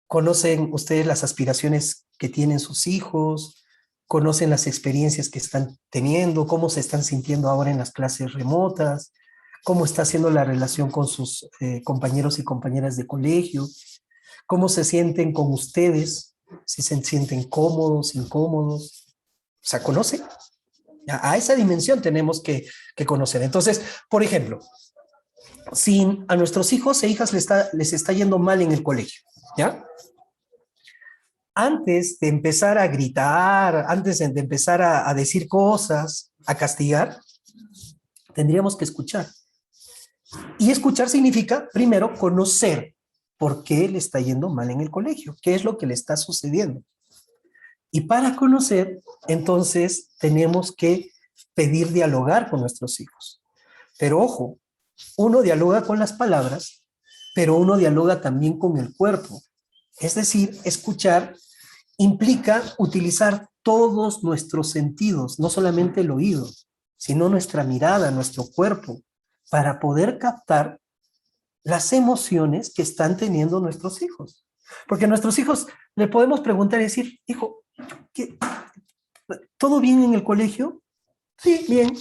¿Conocen ustedes las aspiraciones que tienen sus hijos? ¿Conocen las experiencias que están teniendo? ¿Cómo se están sintiendo ahora en las clases remotas? ¿Cómo está siendo la relación con sus compañeros y compañeras de colegio? ¿Cómo se sienten con ustedes? ¿Si se sienten cómodos, incómodos? O sea, ¿conocen? A esa dimensión tenemos que conocer. Entonces, por ejemplo, si a nuestros hijos e hijas les está yendo mal en el colegio, ¿ya? Antes de empezar a gritar, antes de empezar a decir cosas, a castigar, tendríamos que escuchar. Y escuchar significa, primero, conocer por qué le está yendo mal en el colegio, qué es lo que le está sucediendo. Y para conocer, entonces, tenemos que pedir dialogar con nuestros hijos. Pero ojo, uno dialoga con las palabras, pero uno dialoga también con el cuerpo. Es decir, escuchar implica utilizar todos nuestros sentidos, no solamente el oído, sino nuestra mirada, nuestro cuerpo, para poder captar las emociones que están teniendo nuestros hijos. Porque a nuestros hijos le podemos preguntar y decir, hijo, ¿todo bien en el colegio? Sí, bien,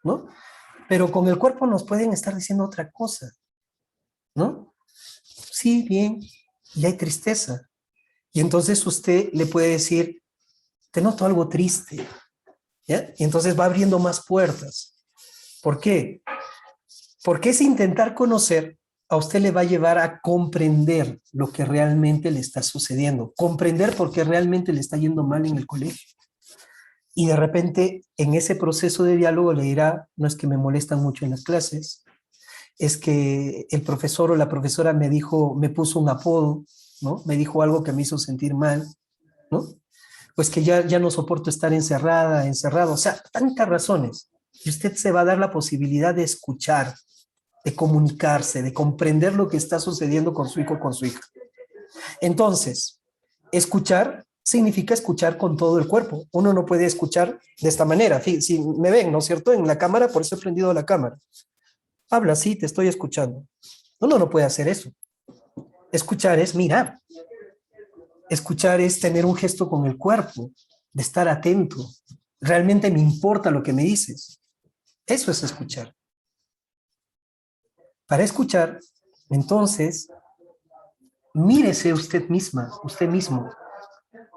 ¿no? Pero con el cuerpo nos pueden estar diciendo otra cosa, ¿no? Sí, bien, y hay tristeza. Y entonces usted le puede decir, te noto algo triste, ¿ya? Y entonces va abriendo más puertas. ¿Por qué? Porque ese intentar conocer a usted le va a llevar a comprender lo que realmente le está sucediendo, comprender por qué realmente le está yendo mal en el colegio. Y de repente, en ese proceso de diálogo le dirá, no es que me molestan mucho en las clases, es que el profesor o la profesora me puso un apodo, ¿no? Me dijo algo que me hizo sentir mal, ¿no? Pues que ya no soporto estar encerrado, o sea, tantas razones. Y usted se va a dar la posibilidad de escuchar, de comunicarse, de comprender lo que está sucediendo con su hijo o con su hija. Entonces, escuchar significa escuchar con todo el cuerpo. Uno no puede escuchar de esta manera. Si me ven, ¿no es cierto? En la cámara, por eso he prendido la cámara. Habla, sí, te estoy escuchando. Uno no puede hacer eso. Escuchar es mirar. Escuchar es tener un gesto con el cuerpo, de estar atento. Realmente me importa lo que me dices. Eso es escuchar. Para escuchar, entonces, mírese usted misma, usted mismo.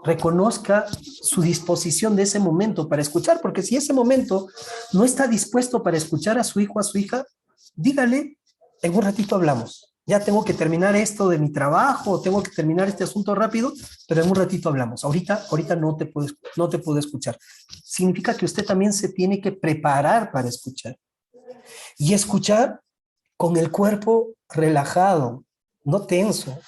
Reconozca su disposición de ese momento para escuchar, porque si ese momento no está dispuesto para escuchar a su hijo o a su hija, dígale, en un ratito hablamos. Ya tengo que terminar esto de mi trabajo, tengo que terminar este asunto rápido, pero en un ratito hablamos. Ahorita no te puedo escuchar. Significa que usted también se tiene que preparar para escuchar. Y escuchar con el cuerpo relajado, no tenso,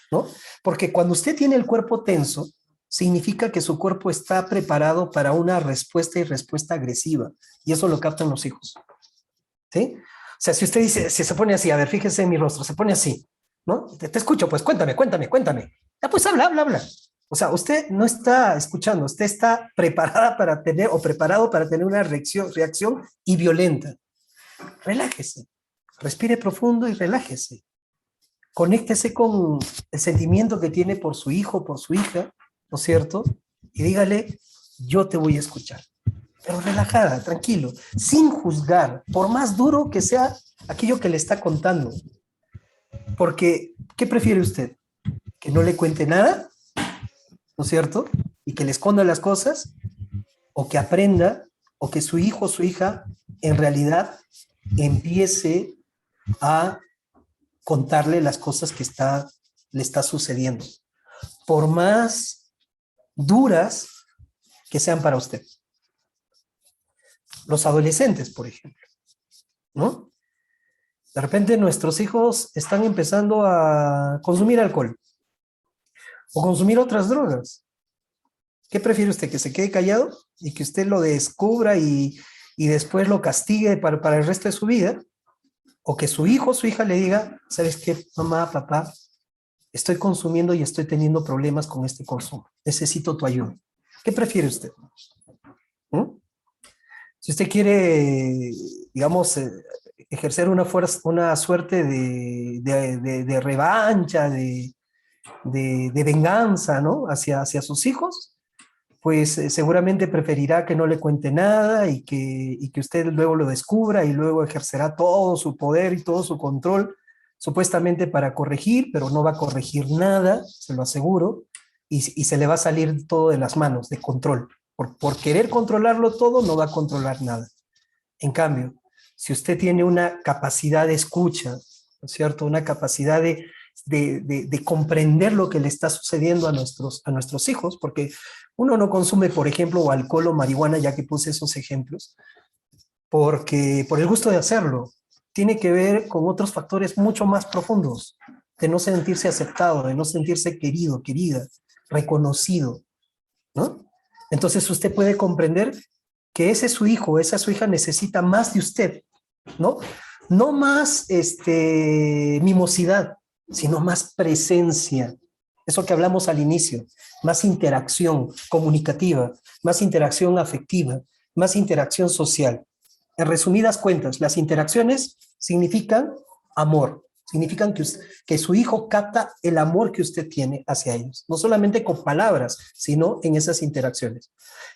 ¿no? Porque cuando usted tiene el cuerpo tenso, significa que su cuerpo está preparado para una respuesta y respuesta agresiva. Y eso lo captan los hijos. ¿Sí? O sea, si usted dice, si se pone así, a ver, fíjese en mi rostro, se pone así, ¿no? Te escucho, pues cuéntame. Ya, pues habla. O sea, usted no está escuchando, usted está preparada para tener, o preparado para tener una reacción y violenta. Relájese, respire profundo y relájese. Conéctese con el sentimiento que tiene por su hijo, por su hija, ¿no es cierto? Y dígale, yo te voy a escuchar. Pero relajada, tranquilo, sin juzgar, por más duro que sea aquello que le está contando. Porque, ¿qué prefiere usted? ¿Que no le cuente nada? ¿No es cierto? ¿Y que le esconda las cosas? ¿O que aprenda? ¿O que su hijo o su hija en realidad empiece a contarle las cosas que le está sucediendo? Por más duras que sean para usted. Los adolescentes, por ejemplo, ¿no? De repente nuestros hijos están empezando a consumir alcohol o consumir otras drogas. ¿Qué prefiere usted? ¿Que se quede callado y que usted lo descubra y después lo castigue para el resto de su vida? ¿O que su hijo o su hija le diga, ¿sabes qué, mamá, papá? Estoy consumiendo y estoy teniendo problemas con este consumo. Necesito tu ayuda. ¿Qué prefiere usted? Si usted quiere, digamos, ejercer una suerte de revancha, de venganza, ¿no? hacia sus hijos, pues seguramente preferirá que no le cuente nada y que usted luego lo descubra y luego ejercerá todo su poder y todo su control, supuestamente para corregir, pero no va a corregir nada, se lo aseguro, y se le va a salir todo de las manos, de control. Por querer controlarlo todo, no va a controlar nada. En cambio, si usted tiene una capacidad de escucha, ¿no es cierto? Una capacidad de comprender lo que le está sucediendo a nuestros hijos, porque uno no consume, por ejemplo, alcohol o marihuana, ya que puse esos ejemplos, por el gusto de hacerlo. Tiene que ver con otros factores mucho más profundos, de no sentirse aceptado, de no sentirse querido, querida, reconocido, ¿no? Entonces usted puede comprender que ese su hijo, esa su hija necesita más de usted, ¿no? No más mimosidad, sino más presencia. Eso que hablamos al inicio, más interacción comunicativa, más interacción afectiva, más interacción social. En resumidas cuentas, las interacciones significan amor, significan que su hijo capta el amor que usted tiene hacia ellos, no solamente con palabras, sino en esas interacciones.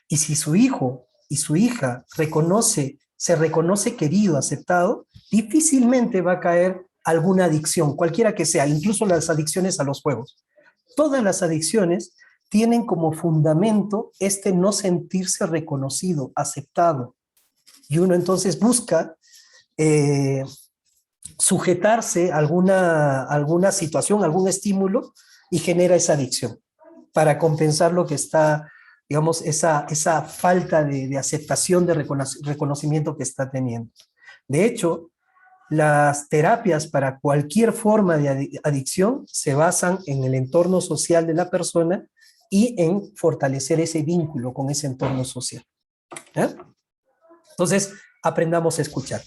Y si su hijo y su hija se reconoce querido, aceptado, difícilmente va a caer alguna adicción, cualquiera que sea, incluso las adicciones a los juegos. Todas las adicciones tienen como fundamento no sentirse reconocido, aceptado. Y uno entonces busca sujetarse a alguna situación, algún estímulo, y genera esa adicción para compensar lo que está, digamos, esa falta de aceptación, de reconocimiento que está teniendo. De hecho, las terapias para cualquier forma de adicción se basan en el entorno social de la persona y en fortalecer ese vínculo con ese entorno social. ¿Eh? Entonces, aprendamos a escuchar.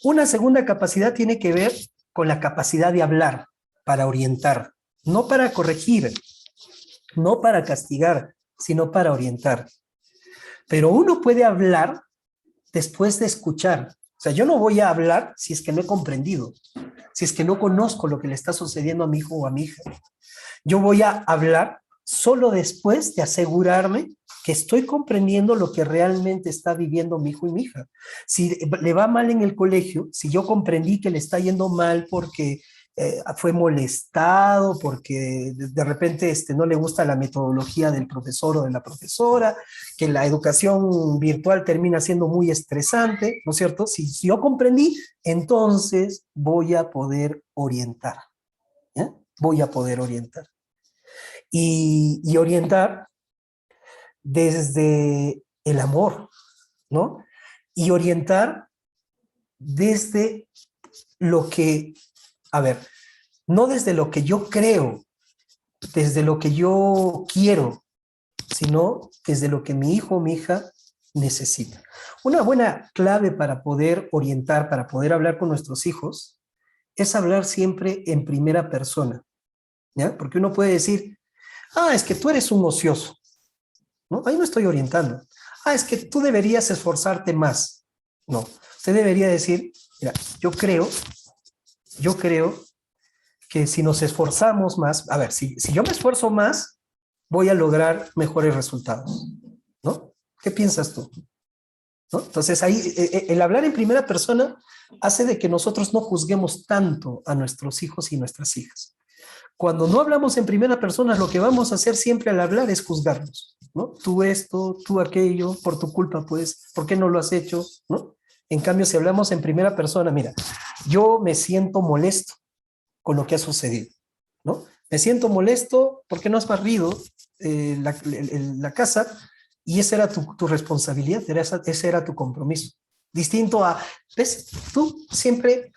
Una segunda capacidad tiene que ver con la capacidad de hablar para orientar, no para corregir, no para castigar, sino para orientar. Pero uno puede hablar después de escuchar. O sea, yo no voy a hablar si es que no he comprendido, si es que no conozco lo que le está sucediendo a mi hijo o a mi hija. Yo voy a hablar solo después de asegurarme que estoy comprendiendo lo que realmente está viviendo mi hijo y mi hija. Si le va mal en el colegio, si yo comprendí que le está yendo mal porque fue molestado porque de repente no le gusta la metodología del profesor o de la profesora, que la educación virtual termina siendo muy estresante, ¿no es cierto? Si yo comprendí, entonces voy a poder orientar, ¿ya? Voy a poder orientar. Y orientar desde el amor, ¿no? Y orientar desde lo que, a ver, no desde lo que yo creo, desde lo que yo quiero, sino desde lo que mi hijo o mi hija necesita. Una buena clave para poder orientar, para poder hablar con nuestros hijos, es hablar siempre en primera persona, ¿ya? Porque uno puede decir, es que tú eres un ocioso, ¿no? Ahí no estoy orientando. Es que tú deberías esforzarte más. No, usted debería decir, mira, yo creo que si nos esforzamos más, a ver, si yo me esfuerzo más, voy a lograr mejores resultados, ¿no? ¿Qué piensas tú? ¿No? Entonces ahí el hablar en primera persona hace de que nosotros no juzguemos tanto a nuestros hijos y nuestras hijas. Cuando no hablamos en primera persona, lo que vamos a hacer siempre al hablar es juzgarnos, ¿no? Tú esto, tú aquello, por tu culpa, pues, ¿por qué no lo has hecho? ¿No? En cambio, si hablamos en primera persona, mira, yo me siento molesto con lo que ha sucedido, ¿no? Me siento molesto porque no has barrido la casa y esa era tu responsabilidad, ese era tu compromiso. Distinto a, ¿ves? Tú siempre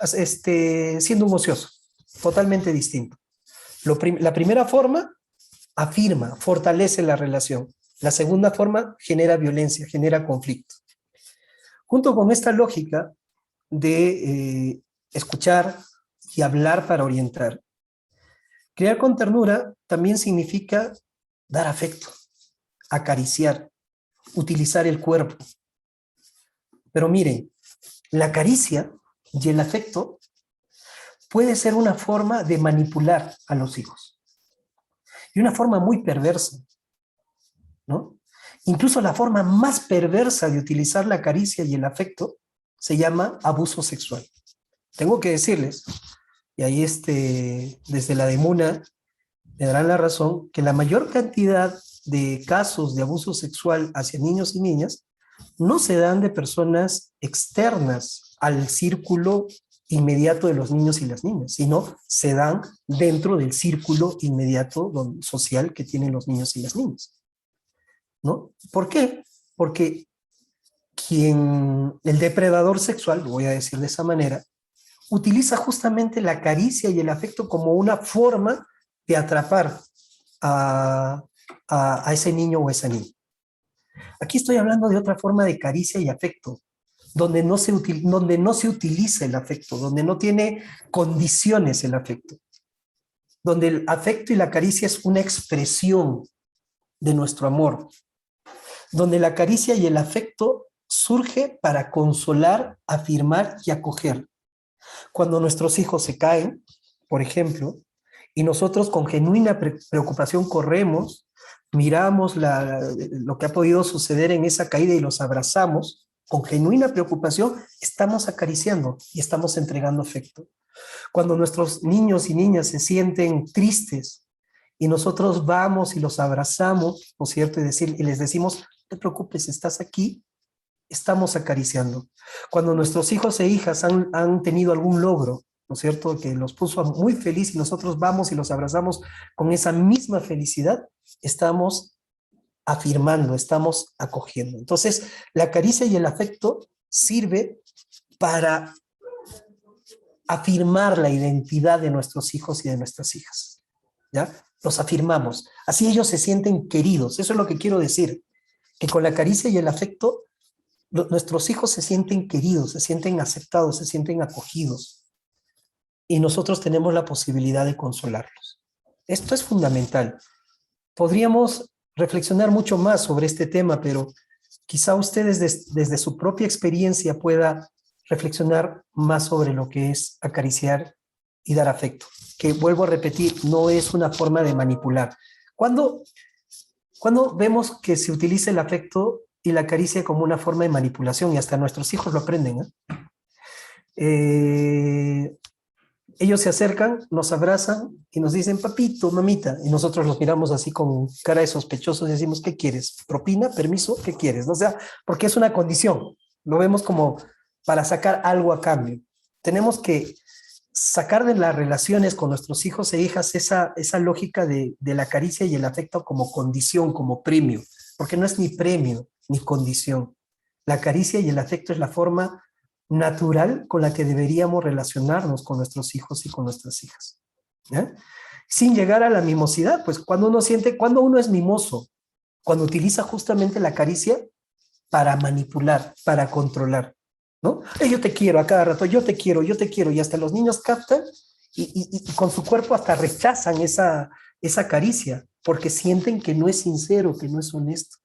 siendo un ocioso, totalmente distinto. La primera forma afirma, fortalece la relación. La segunda forma genera violencia, genera conflicto. Junto con esta lógica de escuchar y hablar para orientar, criar con ternura también significa dar afecto, acariciar, utilizar el cuerpo. Pero miren, la caricia y el afecto puede ser una forma de manipular a los hijos. Y una forma muy perversa, ¿no? Incluso la forma más perversa de utilizar la caricia y el afecto se llama abuso sexual. Tengo que decirles, y ahí desde la DEMUNA me darán la razón, que la mayor cantidad de casos de abuso sexual hacia niños y niñas no se dan de personas externas al círculo inmediato de los niños y las niñas, sino se dan dentro del círculo inmediato social que tienen los niños y las niñas, ¿no? ¿Por qué? Porque el depredador sexual, lo voy a decir de esa manera, utiliza justamente la caricia y el afecto como una forma de atrapar a ese niño o esa niña. Aquí estoy hablando de otra forma de caricia y afecto, donde no se utiliza el afecto, donde no tiene condiciones el afecto, donde el afecto y la caricia es una expresión de nuestro amor, donde la caricia y el afecto surge para consolar, afirmar y acoger. Cuando nuestros hijos se caen, por ejemplo, y nosotros con genuina preocupación corremos, miramos lo que ha podido suceder en esa caída y los abrazamos, con genuina preocupación, estamos acariciando y estamos entregando afecto. Cuando nuestros niños y niñas se sienten tristes y nosotros vamos y los abrazamos, ¿no es cierto? Y les decimos, no te preocupes, estás aquí, estamos acariciando. Cuando nuestros hijos e hijas han tenido algún logro, ¿no es cierto?, que los puso muy feliz y nosotros vamos y los abrazamos con esa misma felicidad, estamos afirmando, estamos acogiendo. Entonces, la caricia y el afecto sirve para afirmar la identidad de nuestros hijos y de nuestras hijas, ¿ya? Los afirmamos. Así ellos se sienten queridos. Eso es lo que quiero decir, que con la caricia y el afecto nuestros hijos se sienten queridos, se sienten aceptados, se sienten acogidos. Y nosotros tenemos la posibilidad de consolarlos. Esto es fundamental. Podríamos reflexionar mucho más sobre este tema, pero quizá ustedes desde su propia experiencia pueda reflexionar más sobre lo que es acariciar y dar afecto. Que vuelvo a repetir, no es una forma de manipular. Cuando vemos que se utiliza el afecto y la caricia como una forma de manipulación, y hasta nuestros hijos lo aprenden, Ellos se acercan, nos abrazan y nos dicen, papito, mamita, y nosotros los miramos así con cara de sospechosos y decimos, ¿qué quieres? ¿Propina? ¿Permiso? ¿Qué quieres? O sea, porque es una condición, lo vemos como para sacar algo a cambio. Tenemos que sacar de las relaciones con nuestros hijos e hijas esa lógica de la caricia y el afecto como condición, como premio, porque no es ni premio ni condición. La caricia y el afecto es la forma natural con la que deberíamos relacionarnos con nuestros hijos y con nuestras hijas, ¿ya? Sin llegar a la mimosidad, pues cuando uno es mimoso, cuando utiliza justamente la caricia para manipular, para controlar, ¿no? Yo te quiero a cada rato, yo te quiero, y hasta los niños captan y con su cuerpo hasta rechazan esa caricia, porque sienten que no es sincero, que no es honesto.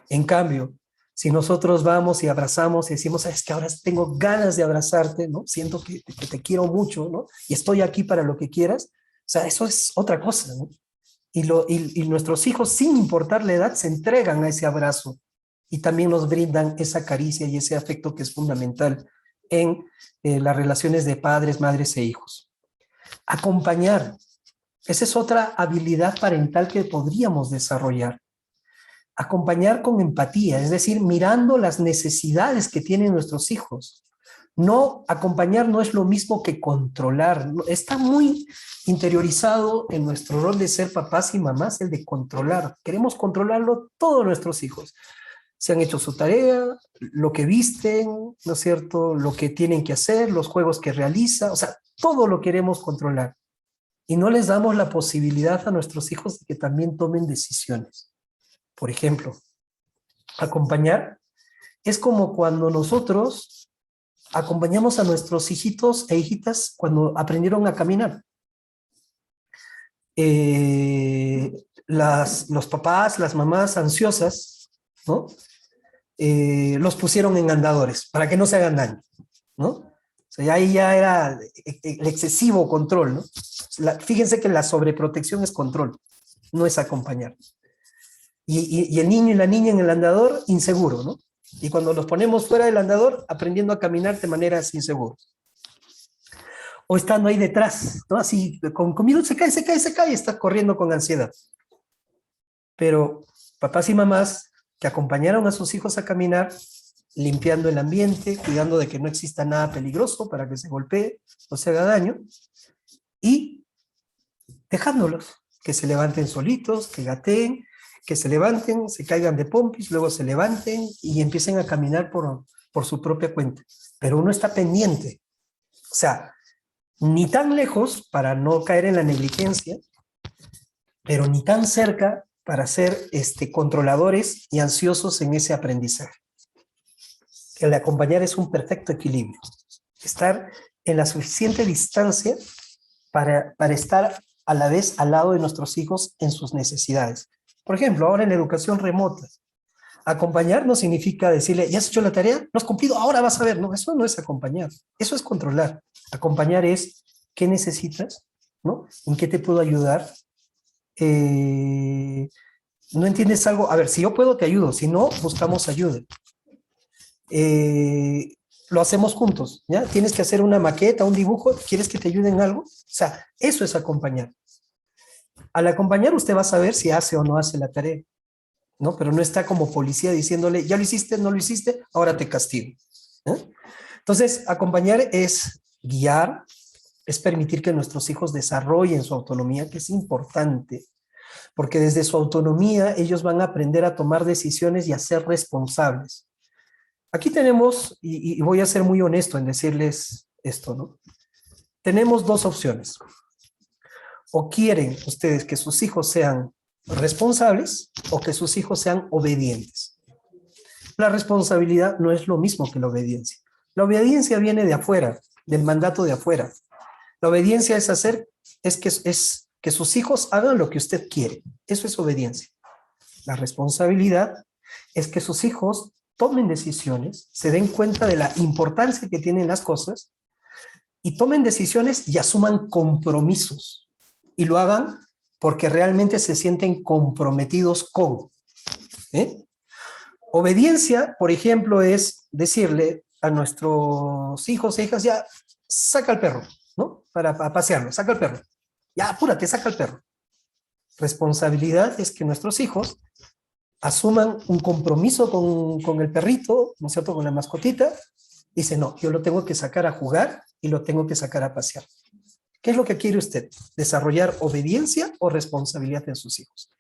En cambio, si nosotros vamos y abrazamos y decimos, es que ahora tengo ganas de abrazarte, ¿no? Siento que te quiero mucho, ¿no? Y estoy aquí para lo que quieras. O sea, eso es otra cosa, ¿no? Y nuestros hijos, sin importar la edad, se entregan a ese abrazo y también nos brindan esa caricia y ese afecto que es fundamental en las relaciones de padres, madres e hijos. Acompañar. Esa es otra habilidad parental que podríamos desarrollar. Acompañar con empatía, es decir, mirando las necesidades que tienen nuestros hijos. No, acompañar no es lo mismo que controlar. Está muy interiorizado en nuestro rol de ser papás y mamás el de controlar. Queremos controlarlo todos nuestros hijos. Se han hecho su tarea, lo que visten, ¿no es cierto? Lo que tienen que hacer, los juegos que realizan, o sea, todo lo queremos controlar. Y no les damos la posibilidad a nuestros hijos de que también tomen decisiones. Por ejemplo, acompañar es como cuando nosotros acompañamos a nuestros hijitos e hijitas cuando aprendieron a caminar. Los papás, las mamás ansiosas, ¿no? Los pusieron en andadores para que no se hagan daño, ¿no? O sea, ahí ya era el excesivo control, ¿no? Fíjense que la sobreprotección es control, no es acompañar. Y el niño y la niña en el andador, inseguro, ¿no? Y cuando los ponemos fuera del andador, aprendiendo a caminar de maneras inseguras. O estando ahí detrás, ¿no? Así, con miedo, se cae, y está corriendo con ansiedad. Pero papás y mamás que acompañaron a sus hijos a caminar, limpiando el ambiente, cuidando de que no exista nada peligroso para que se golpee o se haga daño, y dejándolos, que se levanten solitos, que gateen, que se levanten, se caigan de pompis, luego se levanten y empiecen a caminar por su propia cuenta. Pero uno está pendiente, o sea, ni tan lejos para no caer en la negligencia, pero ni tan cerca para ser controladores y ansiosos en ese aprendizaje. El acompañar es un perfecto equilibrio. Estar en la suficiente distancia para estar a la vez al lado de nuestros hijos en sus necesidades. Por ejemplo, ahora en la educación remota, acompañar no significa decirle, ¿ya has hecho la tarea? ¿No has cumplido? Ahora vas a ver. No, eso no es acompañar. Eso es controlar. Acompañar es, ¿qué necesitas? ¿No? ¿En qué te puedo ayudar? ¿No entiendes algo? A ver, si yo puedo, te ayudo. Si no, buscamos ayuda. Lo hacemos juntos, ¿ya? Tienes que hacer una maqueta, un dibujo, ¿quieres que te ayude en algo? O sea, eso es acompañar. Al acompañar usted va a saber si hace o no hace la tarea, ¿no? Pero no está como policía diciéndole, ya lo hiciste, no lo hiciste, ahora te castigo, ¿eh? Entonces, acompañar es guiar, es permitir que nuestros hijos desarrollen su autonomía, que es importante, porque desde su autonomía ellos van a aprender a tomar decisiones y a ser responsables. Aquí tenemos, y voy a ser muy honesto en decirles esto, ¿no? Tenemos dos opciones. O quieren ustedes que sus hijos sean responsables o que sus hijos sean obedientes. La responsabilidad no es lo mismo que la obediencia. La obediencia viene de afuera, del mandato de afuera. La obediencia es que sus hijos hagan lo que usted quiere. Eso es obediencia. La responsabilidad es que sus hijos tomen decisiones, se den cuenta de la importancia que tienen las cosas y tomen decisiones y asuman compromisos. Y lo hagan porque realmente se sienten comprometidos con. Obediencia, por ejemplo, es decirle a nuestros hijos e hijas, ya, saca al perro, ¿no? Para pasearlo, saca al perro. Ya, apúrate, saca al perro. Responsabilidad es que nuestros hijos asuman un compromiso con el perrito, ¿no es cierto?, con la mascotita. Dice, no, yo lo tengo que sacar a jugar y lo tengo que sacar a pasear. ¿Qué es lo que quiere usted? ¿Desarrollar obediencia o responsabilidad en sus hijos?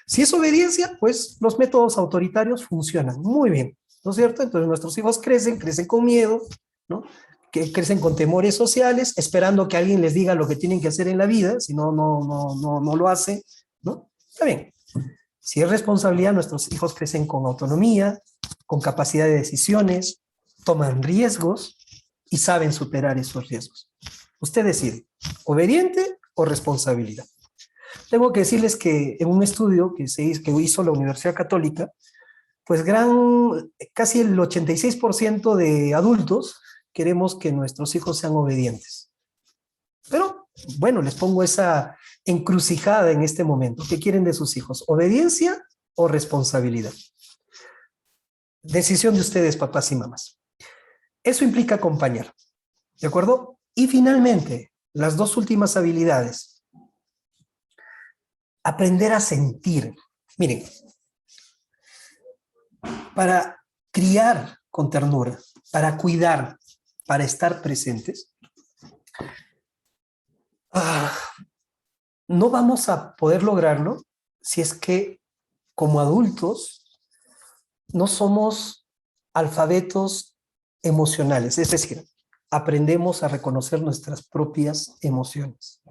Si es obediencia, pues los métodos autoritarios funcionan muy bien, ¿no es cierto? Entonces nuestros hijos crecen con miedo, ¿no? Que crecen con temores sociales, esperando que alguien les diga lo que tienen que hacer en la vida, si no, no lo hacen, ¿no? Está bien. Si es responsabilidad, nuestros hijos crecen con autonomía, con capacidad de decisiones, toman riesgos y saben superar esos riesgos. Usted decide, obediente o responsabilidad. Tengo que decirles que en un estudio que hizo la Universidad Católica, pues casi el 86% de adultos queremos que nuestros hijos sean obedientes. Pero, bueno, les pongo esa encrucijada en este momento. ¿Qué quieren de sus hijos? ¿Obediencia o responsabilidad? Decisión de ustedes, papás y mamás. Eso implica acompañar, ¿de acuerdo? Y finalmente, las dos últimas habilidades. Aprender a sentir. Miren, para criar con ternura, para cuidar, para estar presentes, no vamos a poder lograrlo si es que como adultos no somos alfabetos emocionales, es decir, aprendemos a reconocer nuestras propias emociones.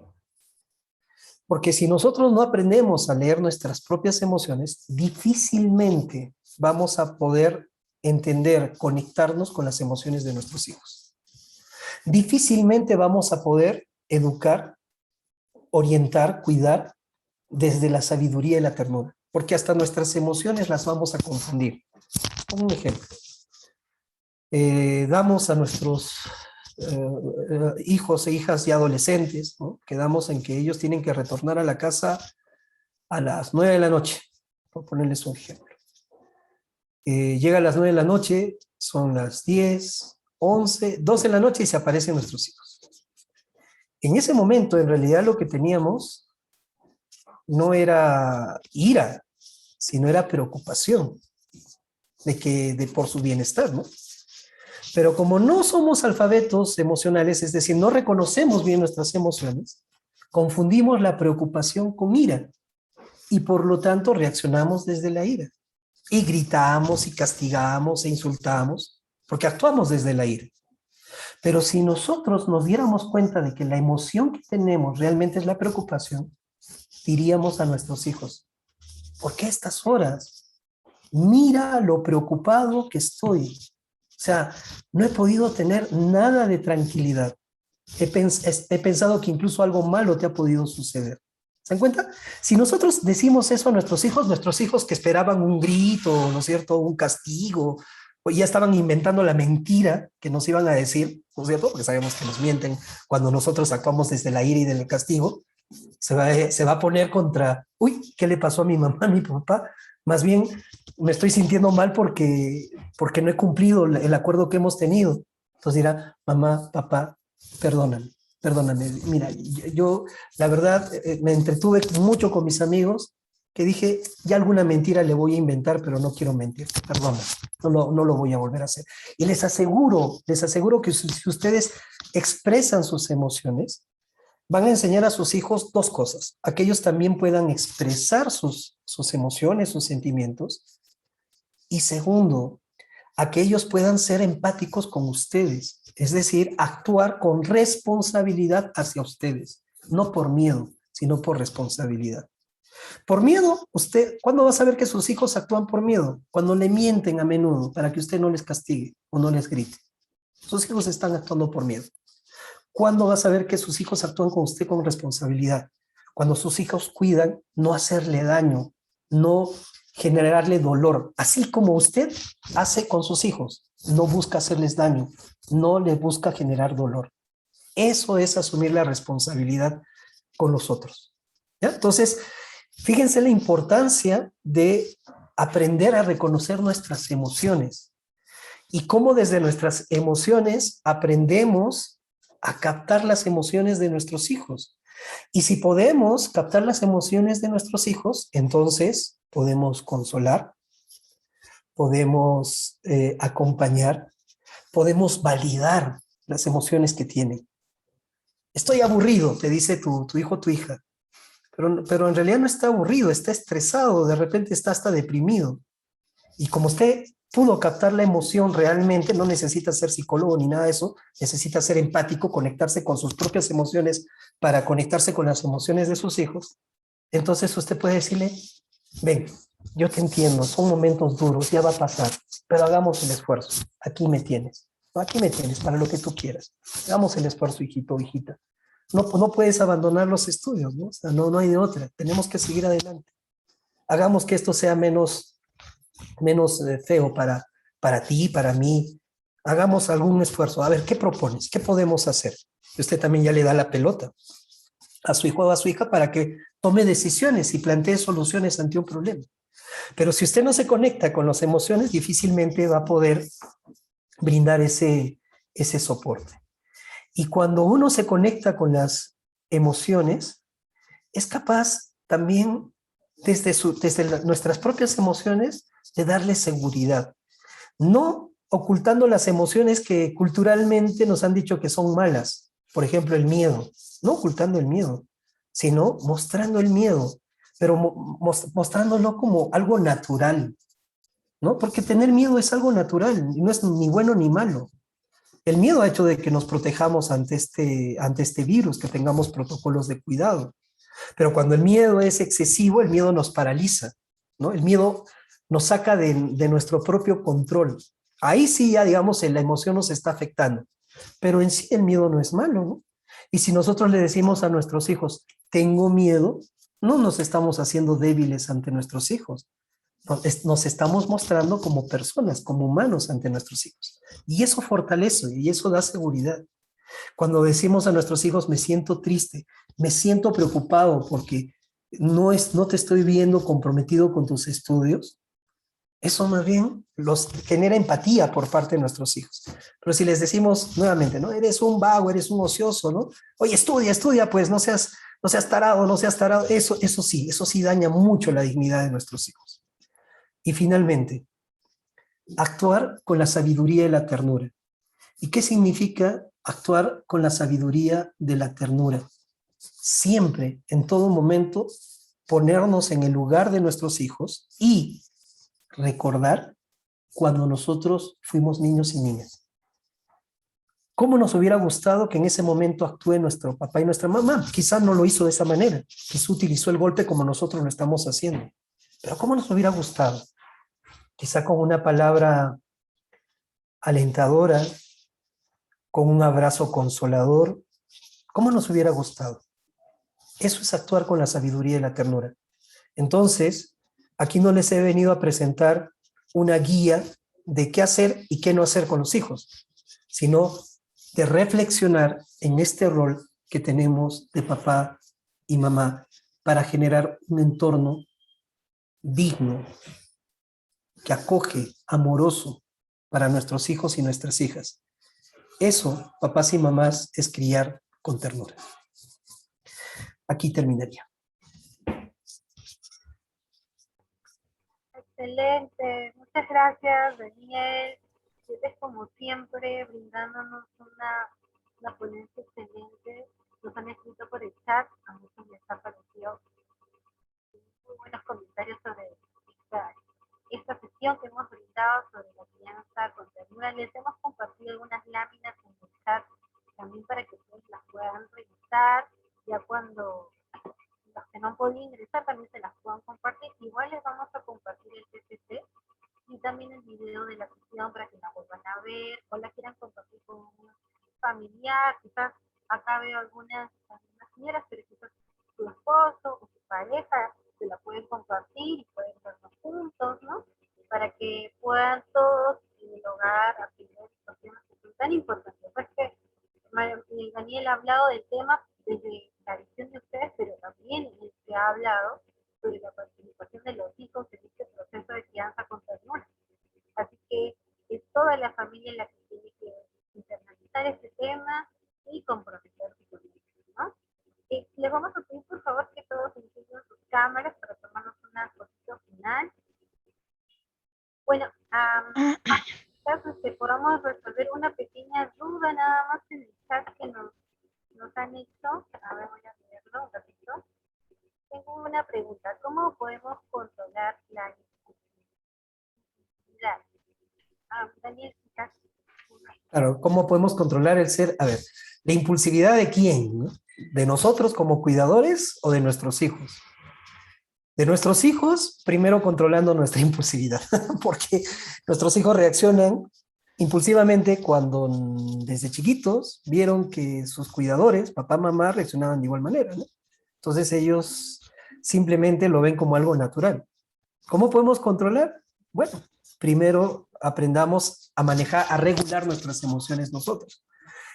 Porque si nosotros no aprendemos a leer nuestras propias emociones, difícilmente vamos a poder entender, conectarnos con las emociones de nuestros hijos. Difícilmente vamos a poder educar, orientar, cuidar desde la sabiduría y la ternura, porque hasta nuestras emociones las vamos a confundir. Como un ejemplo. Damos a nuestros hijos e hijas y adolescentes, ¿no? Quedamos en que ellos tienen que retornar a la casa a las 9 de la noche, por ponerles un ejemplo. Llega a las 9 de la noche, son las 10, 11, 12 de la noche y se aparecen nuestros hijos. En ese momento, en realidad, lo que teníamos no era ira, sino era preocupación por su bienestar, ¿no? Pero como no somos alfabetos emocionales, es decir, no reconocemos bien nuestras emociones, confundimos la preocupación con ira y por lo tanto reaccionamos desde la ira. Y gritamos y castigamos e insultamos porque actuamos desde la ira. Pero si nosotros nos diéramos cuenta de que la emoción que tenemos realmente es la preocupación, diríamos a nuestros hijos, ¿por qué a estas horas? Mira lo preocupado que estoy. O sea, no he podido tener nada de tranquilidad. He pensado que incluso algo malo te ha podido suceder. ¿Se dan cuenta? Si nosotros decimos eso a nuestros hijos que esperaban un grito, ¿no es cierto?, un castigo, o ya estaban inventando la mentira que nos iban a decir, ¿no es cierto?, porque sabemos que nos mienten cuando nosotros actuamos desde la ira y del castigo, se va a poner contra, uy, ¿qué le pasó a mi mamá, a mi papá? Más bien me estoy sintiendo mal porque no he cumplido el acuerdo que hemos tenido. Entonces dirá, mamá, papá, perdóname. Mira, yo la verdad me entretuve mucho con mis amigos que dije, ya alguna mentira le voy a inventar, pero no quiero mentir, perdóname, no lo voy a volver a hacer. Y les aseguro que si ustedes expresan sus emociones, van a enseñar a sus hijos dos cosas, a que ellos también puedan expresar sus emociones, sus sentimientos, y segundo, a que ellos puedan ser empáticos con ustedes, es decir, actuar con responsabilidad hacia ustedes, no por miedo, sino por responsabilidad. Por miedo, ¿cuándo va a saber que sus hijos actúan por miedo? Cuando le mienten a menudo para que usted no les castigue o no les grite. Sus hijos están actuando por miedo. ¿Cuándo va a saber que sus hijos actúan con usted con responsabilidad? Cuando sus hijos cuidan no hacerle daño, no generarle dolor, así como usted hace con sus hijos. No busca hacerles daño, no les busca generar dolor. Eso es asumir la responsabilidad con los otros. ¿Ya? Entonces, fíjense la importancia de aprender a reconocer nuestras emociones y cómo desde nuestras emociones aprendemos a captar las emociones de nuestros hijos. Y si podemos captar las emociones de nuestros hijos, entonces podemos consolar, podemos acompañar, podemos validar las emociones que tienen. Estoy aburrido, te dice tu hijo o tu hija, pero en realidad no está aburrido, está estresado, de repente está hasta deprimido. Y como usted pudo captar la emoción realmente, no necesita ser psicólogo ni nada de eso, necesita ser empático, conectarse con sus propias emociones para conectarse con las emociones de sus hijos. Entonces usted puede decirle, ven, yo te entiendo, son momentos duros, ya va a pasar, pero hagamos el esfuerzo. Aquí me tienes. No, aquí me tienes para lo que tú quieras. Hagamos el esfuerzo, hijito o hijita. No puedes abandonar los estudios, ¿no? O sea, no hay de otra. Tenemos que seguir adelante. Hagamos que esto sea menos feo para ti, para mí. Hagamos algún esfuerzo. A ver, ¿qué propones? ¿Qué podemos hacer? Y usted también ya le da la pelota a su hijo o a su hija para que tome decisiones y plantee soluciones ante un problema. Pero si usted no se conecta con las emociones, difícilmente va a poder brindar ese soporte. Y cuando uno se conecta con las emociones, es capaz también desde nuestras propias emociones de darle seguridad. No ocultando las emociones que culturalmente nos han dicho que son malas. Por ejemplo, el miedo. No ocultando el miedo, sino mostrando el miedo, pero mostrándolo como algo natural, ¿no? Porque tener miedo es algo natural, y no es ni bueno ni malo. El miedo ha hecho de que nos protejamos ante este virus, que tengamos protocolos de cuidado. Pero cuando el miedo es excesivo, el miedo nos paraliza, ¿no? El miedo nos saca de nuestro propio control. Ahí sí ya, digamos, la emoción nos está afectando. Pero en sí el miedo no es malo, ¿no? Y si nosotros le decimos a nuestros hijos, tengo miedo, no nos estamos haciendo débiles ante nuestros hijos. Nos estamos mostrando como personas, como humanos ante nuestros hijos. Y eso fortalece y eso da seguridad. Cuando decimos a nuestros hijos, me siento triste, me siento preocupado porque no te estoy viendo comprometido con tus estudios, eso más bien los genera empatía por parte de nuestros hijos. Pero si les decimos nuevamente, ¿no? Eres un vago, eres un ocioso, ¿no? Oye, estudia, pues no seas tarado, no seas tarado. Eso sí daña mucho la dignidad de nuestros hijos. Y finalmente, actuar con la sabiduría y la ternura. ¿Y qué significa actuar con la sabiduría de la ternura? Siempre, en todo momento, ponernos en el lugar de nuestros hijos y recordar cuando nosotros fuimos niños y niñas. ¿Cómo nos hubiera gustado que en ese momento actúe nuestro papá y nuestra mamá? Quizás no lo hizo de esa manera, quizás utilizó el golpe como nosotros lo estamos haciendo. Pero ¿cómo nos hubiera gustado? Quizá con una palabra alentadora, con un abrazo consolador. ¿Cómo nos hubiera gustado? Eso es actuar con la sabiduría y la ternura. Entonces, aquí no les he venido a presentar una guía de qué hacer y qué no hacer con los hijos, sino de reflexionar en este rol que tenemos de papá y mamá para generar un entorno digno, que acoge, amoroso para nuestros hijos y nuestras hijas. Eso, papás y mamás, es criar con ternura. Aquí terminaría. Excelente, muchas gracias, Daniel. Ustedes, como siempre, brindándonos una ponencia excelente. Nos han escrito por el chat, a muchos les ha parecido muy buenos comentarios sobre esta sesión que hemos brindado sobre la crianza con ternura. Les hemos compartido algunas láminas en el chat también para que ustedes las puedan revisar, ya cuando los que no han podido ingresar también se las puedan compartir. Igual les vamos a compartir el PPT y también el video de la sesión para que la vuelvan a ver o la quieran compartir con un familiar. Quizás acá veo algunas señoras, pero quizás su esposo o su pareja se la pueden compartir y pueden verlo juntos, ¿no? Para que puedan todos en el hogar aprender estos temas que son tan importantes. Pues que Daniel ha hablado del tema desde la visión de ustedes, pero también se ha hablado sobre la participación de los hijos en este proceso de crianza con ternura. Así que es toda la familia la que tiene que internalizar este tema y como Les vamos a pedir, por favor, que todos enciendan sus cámaras para tomarnos una fotito final. Bueno, quizás podamos resolver una pequeña duda nada más en el chat que nos han hecho. A ver, voy a leerlo un ratito. Tengo una pregunta. ¿Cómo podemos controlar la impulsividad? Daniel, quizás. Claro, ¿cómo podemos controlar el ser? A ver, ¿la impulsividad de quién? ¿No? ¿De nosotros como cuidadores o de nuestros hijos? De nuestros hijos, primero controlando nuestra impulsividad, porque nuestros hijos reaccionan impulsivamente cuando desde chiquitos vieron que sus cuidadores, papá, mamá, reaccionaban de igual manera, ¿no? Entonces ellos simplemente lo ven como algo natural. ¿Cómo podemos controlar? Bueno, primero aprendamos a manejar, a regular nuestras emociones nosotros.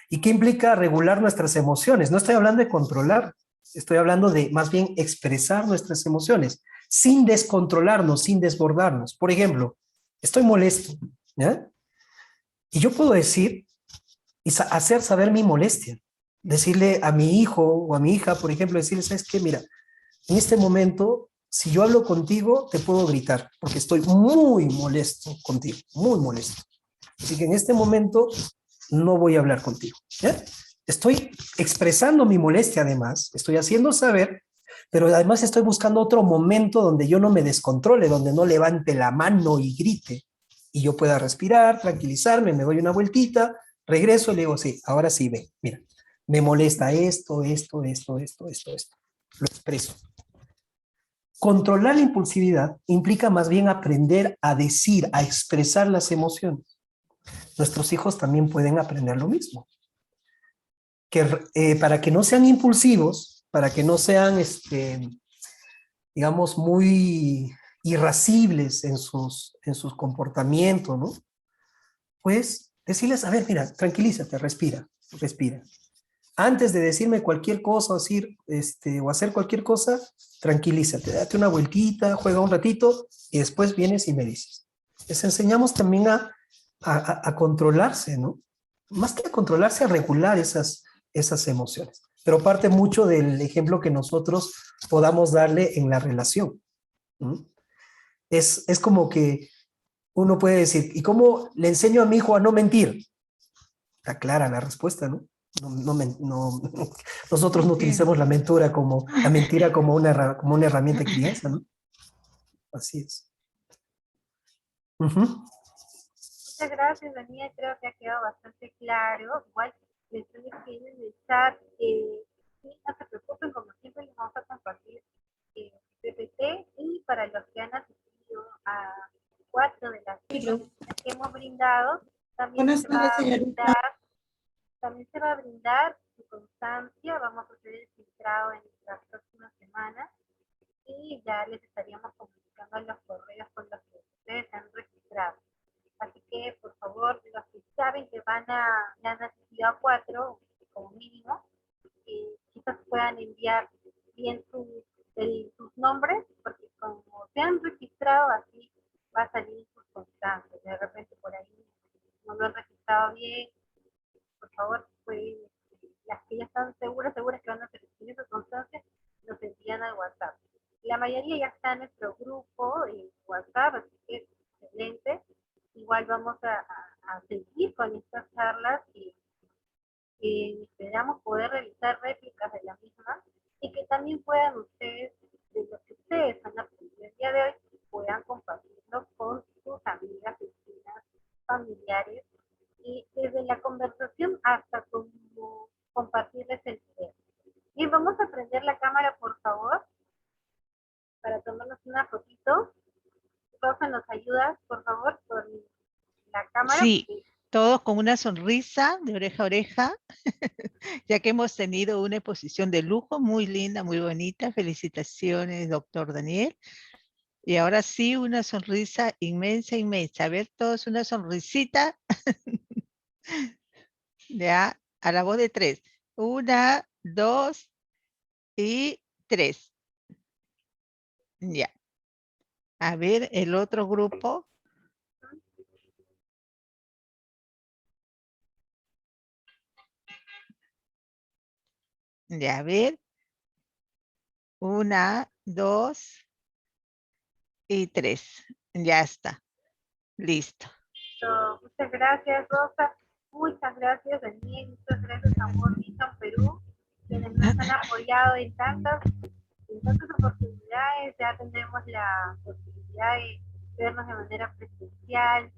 ¿Y qué implica regular nuestras emociones? No estoy hablando de controlar, estoy hablando de más bien expresar nuestras emociones, sin descontrolarnos, sin desbordarnos. Por ejemplo, estoy molesto, ¿ya? Y yo puedo decir y hacer saber mi molestia. Decirle a mi hijo o a mi hija, por ejemplo, decirle, ¿sabes qué? Mira, en este momento, si yo hablo contigo, te puedo gritar, porque estoy muy molesto contigo, muy molesto. Así que en este momento no voy a hablar contigo, ¿ya? Estoy expresando mi molestia además, estoy haciendo saber, pero además estoy buscando otro momento donde yo no me descontrole, donde no levante la mano y grite, y yo pueda respirar, tranquilizarme, me doy una vueltita, regreso y le digo, sí, ahora sí, ve, mira, me molesta esto, esto, esto, esto, esto, esto. Lo expreso. Controlar la impulsividad implica más bien aprender a decir, a expresar las emociones. Nuestros hijos también pueden aprender lo mismo. Para que no sean impulsivos, para que no sean, digamos, muy irascibles en sus comportamientos, ¿no? Pues decirles, a ver, mira, tranquilízate, respira, respira. Antes de decirme cualquier cosa o decir, o hacer cualquier cosa, tranquilízate, date una vueltita, juega un ratito y después vienes y me dices. Les enseñamos también a controlarse, ¿no? Más que a controlarse, a regular esas emociones. Pero parte mucho del ejemplo que nosotros podamos darle en la relación. ¿No? Es como que uno puede decir, ¿y cómo le enseño a mi hijo a no mentir? Está clara la respuesta, ¿no? Nosotros no utilizamos la mentira como una herramienta de crianza, ¿no? Así es. Muchas gracias, Daniel. Creo que ha quedado bastante claro. Igual les estoy escribiendo en el chat. Sí, no se preocupen, como siempre les vamos a compartir PPT, y para los que han asistido a 4 de las sesiones que hemos brindado, también se va a brindar su constancia. Vamos a hacer el filtrado en las próximas semanas y ya les estaríamos comunicando los correos con los que ustedes han registrado. Así que, por favor, los que saben que ya han asistido a 4, como mínimo, quizás puedan enviar bien sus nombres, porque como se han registrado, así va a salir sus constancias. De repente por ahí no lo han registrado bien, por favor, pues, las que ya están seguras que van a recibir sus constancias, nos envían al WhatsApp. La mayoría ya está en nuestro grupo en WhatsApp, así que excelente. Igual vamos a seguir con estas charlas y esperamos poder realizar réplicas de la misma y que también puedan ustedes, de lo que ustedes han aprendido el día de hoy, puedan compartirlo con sus amigas, vecinas, familiares, y desde la conversación hasta como compartirles el video. Bien, vamos a prender la cámara, por favor, para tomarnos una fotito. Rosa, ¿nos ayudas, por favor, con la cámara? Sí, todos con una sonrisa de oreja a oreja, ya que hemos tenido una exposición de lujo muy linda, muy bonita. Felicitaciones, doctor Daniel. Y ahora sí, una sonrisa inmensa, inmensa. A ver, todos una sonrisita. Ya, a la voz de 3. 1, 2 y 3. Ya. A ver, el otro grupo. Ya, a ver. 1, 2 y 3. Ya está. Listo. Muchas gracias, Rosa. Muchas gracias, Daniel. Muchas gracias, Amor Vision Perú, quienes nos han apoyado en tantas oportunidades. Ya tendremos la posibilidad de vernos de manera presencial.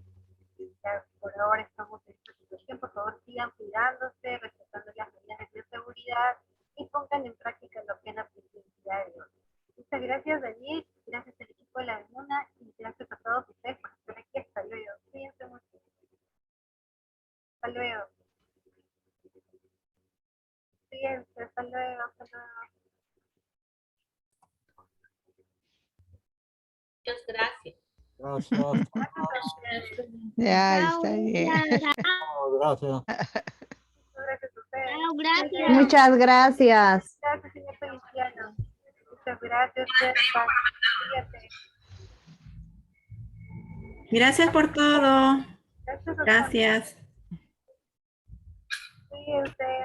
Ya por ahora estamos en esta situación. Por favor, sigan cuidándose, respetando las medidas de bioseguridad y pongan en práctica lo que han aprendido el día de hoy. Muchas gracias, Daniel. Gracias al equipo de la Luna y gracias a todos ustedes por estar aquí. Hasta luego. Cuídense mucho. Hasta luego. Cuídense. Hasta luego. Hasta luego. Muchas gracias. Gracias. Ya está bien. Gracias. Gracias a ustedes. Gracias. Muchas gracias. Gracias, señor Feliciano. Muchas gracias. Cuídate. Gracias por todo. Gracias a todos. Gracias. Cuídense.